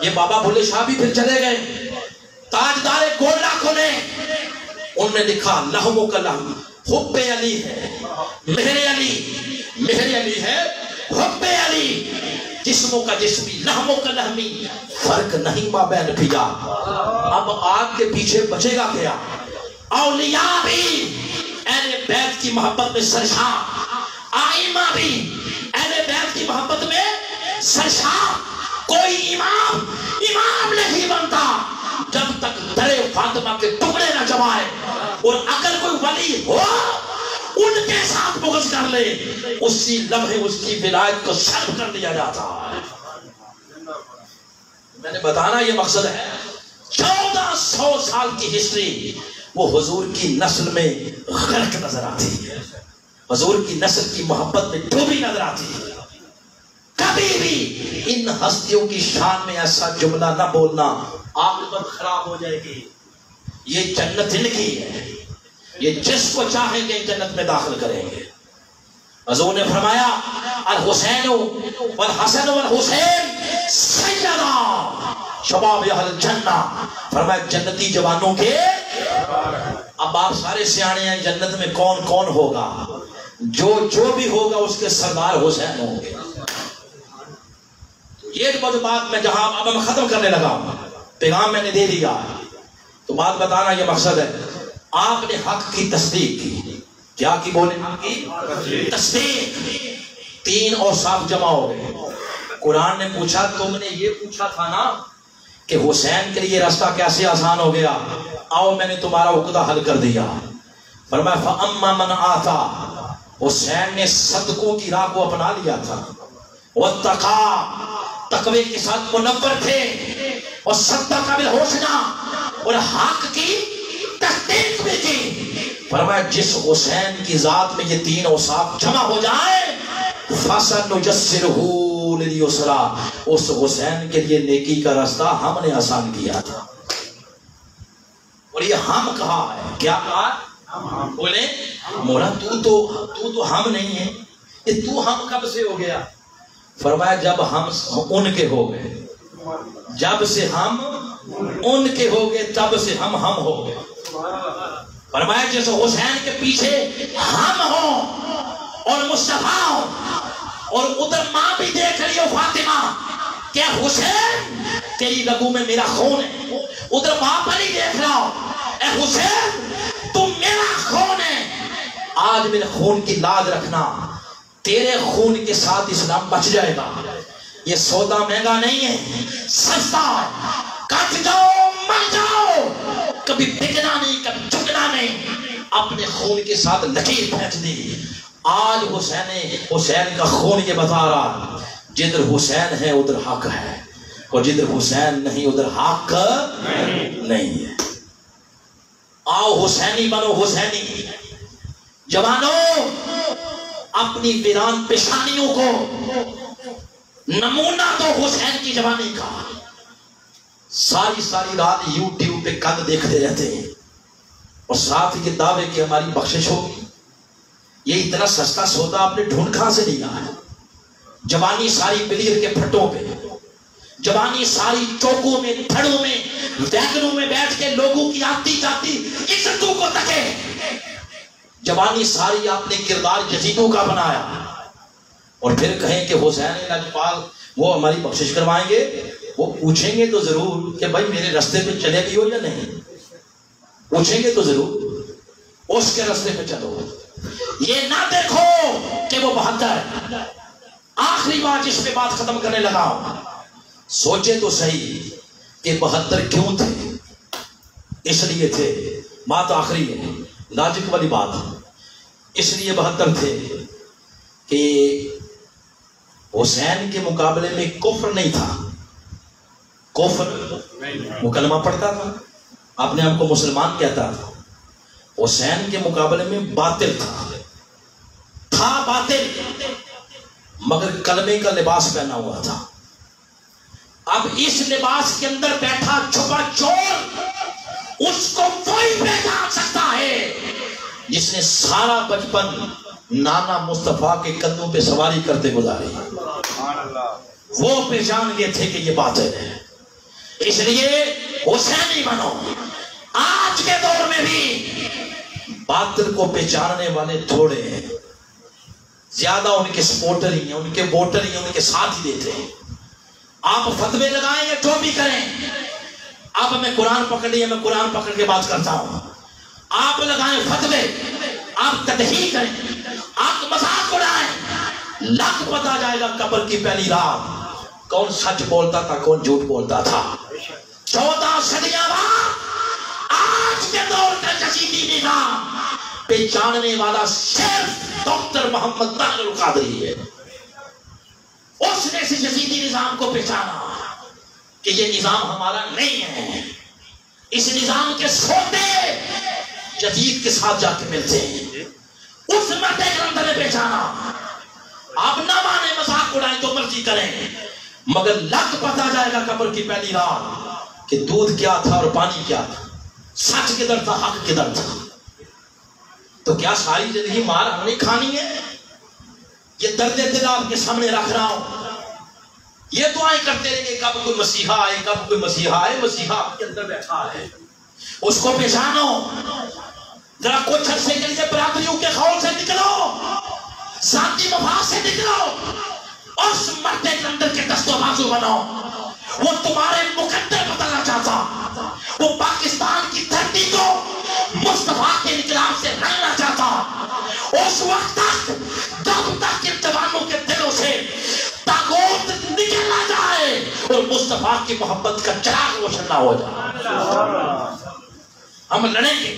یہ بابا بھولے شاہ بھی پھر چلے گئے۔ تاجدار گولڈا کو نے، انہوں نے لکھا لہموں کا لہم، حب علی ہے مہر علی، مہر علی ہے حب علی، جسموں کا جسمی لہموں کا لہمی، فرق نہیں مابین پیا۔ اب آگ کے پیچھے بچے گا کیا؟ اولیاء بھی اہل بیت کی محبت میں سرشار، آئمہ بھی اہل بیت کی محبت میں سرشار۔ کوئی امام نہیں بنتا جب تک درے فاطمہ کے ٹکڑے نہ جمائے، اور اگر کوئی ولی ہو ان کے ساتھ بغض کر لے، اسی لمحے اس کی ولایت کو سلب کر لیا جاتا ہے۔ میں نے بتانا یہ مقصد ہے، 1400 سال کی ہسٹری وہ حضور کی نسل میں غرق نظر آتی ہے، حضور کی نسل کی محبت میں ڈوبی نظر آتی ہے۔ کبھی بھی ان ہستیوں کی شان میں ایسا جملہ نہ بولنا، عاقبت خراب ہو جائے گی۔ یہ جنت ان کی ہے، یہ جس کو چاہیں گے جنت میں داخل کریں گے۔ حضور نے فرمایا الحسین والحسن والحسین سیدا شباب اہل الجنہ، فرمایا جنتی جوانوں کے۔ اب آپ سارے سیانے ہیں، جنت میں کون کون ہوگا؟ جو بھی ہوگا اس کے سردار حسین ہوں گے۔ یہ بات میں جہاں اب میں ختم کرنے لگا ہوں، پیغام میں نے دے دیا، تو بات بتانا یہ مقصد ہے۔ آپ نے حق کی تصدیق کی، کیا کی بولے؟ حق کی تصدیق۔ تین اوصاف جمع ہو گئے۔ قرآن نے پوچھا تم نے یہ پوچھا تھا نا کہ حسین کے لیے راستہ کیسے آسان ہو گیا، آؤ میں نے تمہارا عقدہ حل کر دیا۔ فرمایا فَأَمَّا مَنْ آتَا، حسین نے صدقوں کی راہ کو اپنا لیا تھا، وَاتَّقَا، تقوی کے ساتھ منور تھے، اور صدقہ بالحسنی، اور حق کی تصدیق بھی کی۔ فرمایا جس حسین کی ذات میں یہ تین اوصاف جمع ہو جائیں فَسَنُيَسِّرُهُ لِلْيُسْرَىٰ، اس حسین کے لیے نیکی کا راستہ ہم نے آسان کیا تھا۔ اور یہ ہم کہا ہے، کیا کہا؟ بولے مولا تو ہم نہیں ہے، یہ تو ہم کب سے ہو گیا؟ فرمایا جب ہم ان کے ہو گئے، جب سے ہم ان کے ہو گئے تب سے ہم ہو گئے۔ فرمایا جیسے حسین کے پیچھے ہم ہوں اور مصطفیٰ ہوں، اور ادھر ماں بھی دیکھ رہی ہو فاطمہ، کیا حسین تیری رگوں میں میرا خون ہے، ادھر ماں پر ہی دیکھ رہا ہو، اے حسین تم میرا خون ہے، آج میرے خون کی لاج رکھنا، تیرے خون کے ساتھ اسلام بچ جائے گا۔ یہ سودا مہنگا نہیں ہے، سستا ہے، کٹ جاؤ مر جاؤ، کبھی بکنا نہیں، کبھی جھکنا نہیں، اپنے خون کے ساتھ لکیر پھینک دی۔ آج حسین کا خون یہ بتا رہا، جدھر حسین ہے ادھر حق ہے، اور جدھر حسین نہیں ادھر حق نہیں ہے۔ آؤ حسینی بنو، حسینی جوانوں، اپنی ویران پیشانیوں کو نمونہ دو حسین کی جوانی کا۔ ساری رات یوٹیوب پہ قد دیکھتے رہتے ہیں، اور ساتھ یہ دعوے کہ ہماری بخشش ہوگی۔ یہ اتنا سستا سودا آپ نے ڈھونڈ کہاں سے لیا ہے؟ جوانی ساری پلیر کے پھٹوں پہ، جوانی ساری چوکوں میں، دھڑوں میں، ویگنوں میں بیٹھ کے لوگوں کی آتی جاتی عزتوں کو تکے، جوانی ساری آپ نے کردار یزیدوں کا بنایا، اور پھر کہیں کہ حسین لاجپال وہ ہماری بخشش کروائیں گے۔ وہ پوچھیں گے تو ضرور کہ بھائی میرے راستے پہ چلے بھی ہو یا نہیں، پوچھیں گے تو ضرور، اس کے راستے پہ چلو۔ یہ نہ دیکھو کہ وہ 72۔ آخری بات جس پہ بات ختم کرنے لگا ہوں، سوچے تو صحیح کہ 72 کیوں تھے؟ اس لیے تھے، بات آخری ہے، لاجک والی بات، اس لیے 72 تھے کہ حسین کے مقابلے میں کفر نہیں تھا۔ کفر مکلمہ پڑھتا تھا، اپنے آپ کو مسلمان کہتا تھا، حسین کے مقابلے میں باطل تھا باطل، مگر کلمے کا لباس پہنا ہوا تھا۔ اب اس لباس کے اندر بیٹھا چھپا چور، اس کو کوئی پہچان سکتا ہے جس نے سارا بچپن نانا مصطفیٰ کے کندھوں پہ سواری کرتے گزاری، وہ پہچان گئے تھے کہ یہ باطل ہے۔ اس لیے حسینی بنو۔ آج کے دور میں بھی باطل کو پہچاننے والے تھوڑے ہیں، زیادہ ان کے سپورٹر ہی ہیں، ان کے ووٹر ہی ہیں، ان کے ساتھ ہی دیتے ہیں۔ آپ فتوے لگائیں یا جو بھی کریں، اب میں قرآن پکڑ لیا، میں قرآن پکڑ کے بات کرتا ہوں، آپ لگائیں فتوے، آپ تدہی کریں، آپ مذاق اڑائیں، لگ پتا جائے گا قبر کی پہلی رات کون سچ بولتا تھا کون جھوٹ بولتا تھا۔ 14 صدیاں بعد آج کے دور کا یزیدی نظام پہچاننے والا صرف ڈاکٹر محمد طاہر القادری ہے۔ اس نے اس یزیدی نظام کو پہچانا کہ یہ نظام ہمارا نہیں ہے، اس نظام کے سوتے یزید کے ساتھ جا کے ملتے ہیں۔ اس مرد گرندہ نے پہچانا، آپ نہ مانے، مذاق مذاق اڑائیں جو مرضی کریں، مگر لگ پتا جائے گا قبر کی پہلی رات کہ دودھ کیا تھا اور پانی کیا تھا، سچ کدھر تھا، حق کدھر تھا۔ تو کیا ساری زندگی مار ہم نے کھانی ہے؟ یہ درد دل آپ کے سامنے رکھ رہا ہوں، یہ دعائیں کرتے رہیں گے کب کوئی مسیحا آئے، کب کوئی مسیحا آئے۔ مسیحا آپ کے اندر بیٹھا ہے، اس کو پہچانو، ذرا کچھ عرصے کے لیے برادریوں کے خول سے نکلو، ذاتی مفاد سے نکلو، اس مرد کے اندر کے دست و بازو بنو۔ وہ تمہارے مقدر بدلنا چاہتا، وہ پاکستان کی دھرتی کو مصطفیٰ کے انقلاب سے رنگنا چاہتا۔ اس وقت تک جب تک ان جوانوں کے دلوں سے طاغوت نکل نہ جائے اور مصطفیٰ کی محبت کا چراغ روشن نہ ہو جائے، ہم لڑیں گے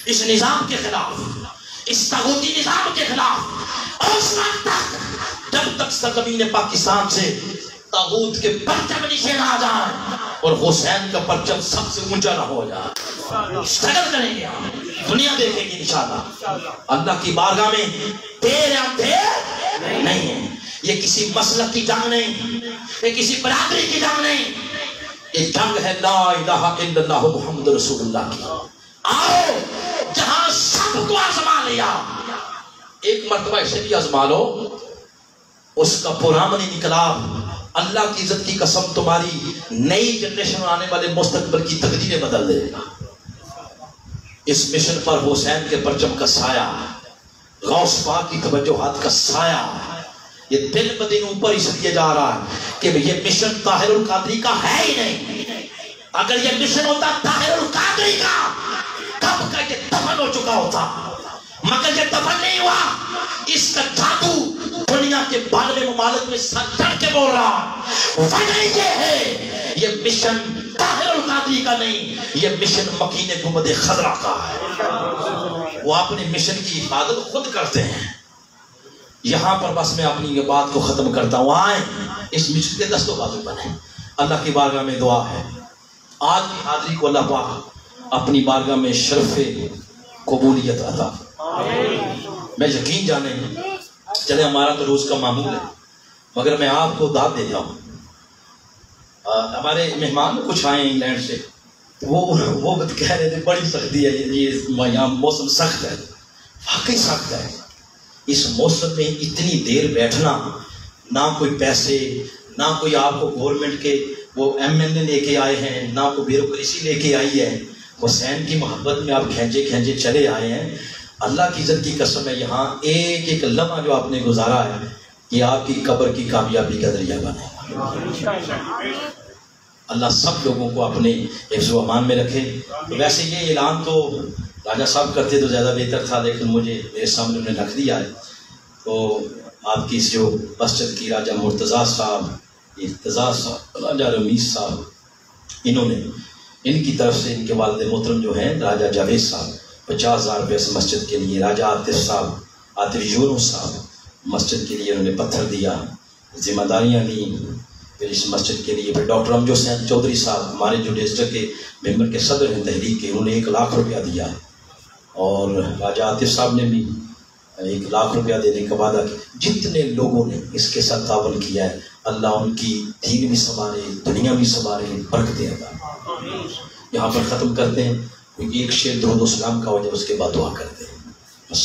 اس نظام کے خلاف، اس طاغوتی نظام کے خلاف اس وقت تک جب تک سرزمین پاکستان سے طاغوت کے پرچم نیچے نہ آ جائے اور حسین کا پرچم سب سے اونچا نہ ہو جائے۔ اسٹرگل کریں گے، دنیا دیکھے گی انشاءاللہ۔ اللہ کی بارگاہ میں دیر نہیں ہے، یہ کسی مسلک کی جنگ نہیں، یہ کسی برادری کی جنگ نہیں، یہ جنگ ہے لا الہ الا اللہ محمد رسول اللہ کی۔ آؤ جہاں سب کو آزما لیا، ایک مرتبہ اسے بھی آزما لو، اس کا پرامن انقلاب اللہ کی عزت کی قسم تمہاری نئی جنریشن آنے والے مستقبل کی تقدیریں بدل دے گا۔ اس مشن پر حسین کے پرچم کا سایہ، غوث پاک کی توجہات کا سایہ، یہ دن بدن اوپر اس لیے جا رہا ہے کہ یہ مشن طاہر القادری کا ہے ہی نہیں۔ اگر یہ مشن ہوتا طاہر القادری کا، کب کا یہ دفن ہو چکا ہوتا، مگر یہ دفن نہیں ہوا۔ اس کا جادو دنیا کے باہر ممالک میں سر چڑھ کے بول رہا، وجہ یہ ہے یہ مشن طاہر القادری کا نہیں، یہ مشن مکین گنبد خضرا کا ہے۔ وہ اپنے مشن کی حفاظت خود کرتے ہیں۔ یہاں پر بس میں اپنی یہ بات کو ختم کرتا ہوں، آئیں اس مشن کے دست و بازو بنیں۔ اللہ کی بارگاہ میں دعا ہے آج کی حاضری کو اللہ پاک اپنی بارگاہ میں شرف قبولیت عطا۔ میں یقین جانے چلے ہمارا تو روز کا معمول ہے، مگر میں آپ کو داد دیتا ہوں۔ ہمارے مہمان کچھ آئے انگلینڈ سے، وہ کہہ رہے تھے بڑی سختی ہے، یہ یہاں موسم سخت ہے، واقعی سخت ہے۔ اس موسم میں اتنی دیر بیٹھنا، نہ کوئی پیسے، نہ کوئی آپ کو گورنمنٹ کے وہ MLA لے کے آئے ہیں، نہ کوئی بیوروکریسی لے کے آئی ہے، حسین کی محبت میں آپ کھینچے کھینچے چلے آئے ہیں۔ اللہ کی عزت کی قسم ہے، یہاں ایک ایک لمحہ جو آپ نے گزارا ہے یہ آپ کی قبر کی کامیابی کا ذریعہ بنے۔ اللہ سب لوگوں کو اپنے حفظ و امان میں رکھے۔ ویسے یہ اعلان تو راجہ صاحب کرتے تو زیادہ بہتر تھا، لیکن مجھے میرے سامنے انہوں نے رکھ دیا ہے۔ تو آپ کی جو مسجد کی راجہ مرتضیٰ صاحب، ارتضیٰ صاحب، راجہ رمیز صاحب، انہوں نے ان کی طرف سے ان کے والد محترم جو ہیں راجہ جاوید صاحب 50,000 روپے اس مسجد کے لیے، راجہ عاطف صاحب، عاطف یونس صاحب مسجد کے لیے انہوں نے پتھر دیا، ذمہ داریاں لی پھر اس مسجد کے لیے۔ پھر ڈاکٹر امجد حسین چودھری صاحب ہمارے جو ڈسٹرکٹ کے ممبر کے صدر ہیں تحریک کے، انہوں نے 1 لاکھ روپیہ دیا ہے، اور راجہ عاطف صاحب نے بھی 1 لاکھ روپیہ دینے کا وعدہ کیا۔ جتنے لوگوں نے اس کے ساتھ تعاون کیا ہے اللہ ان کی دین بھی سنوارے، دنیا بھی سنوارے، برکتیں عطا۔ یہاں پر ختم کرتے ہیں، ایک شعر درود و سلام کا ہو جائے، اس کے بعد دعا کرتے ہیں بس۔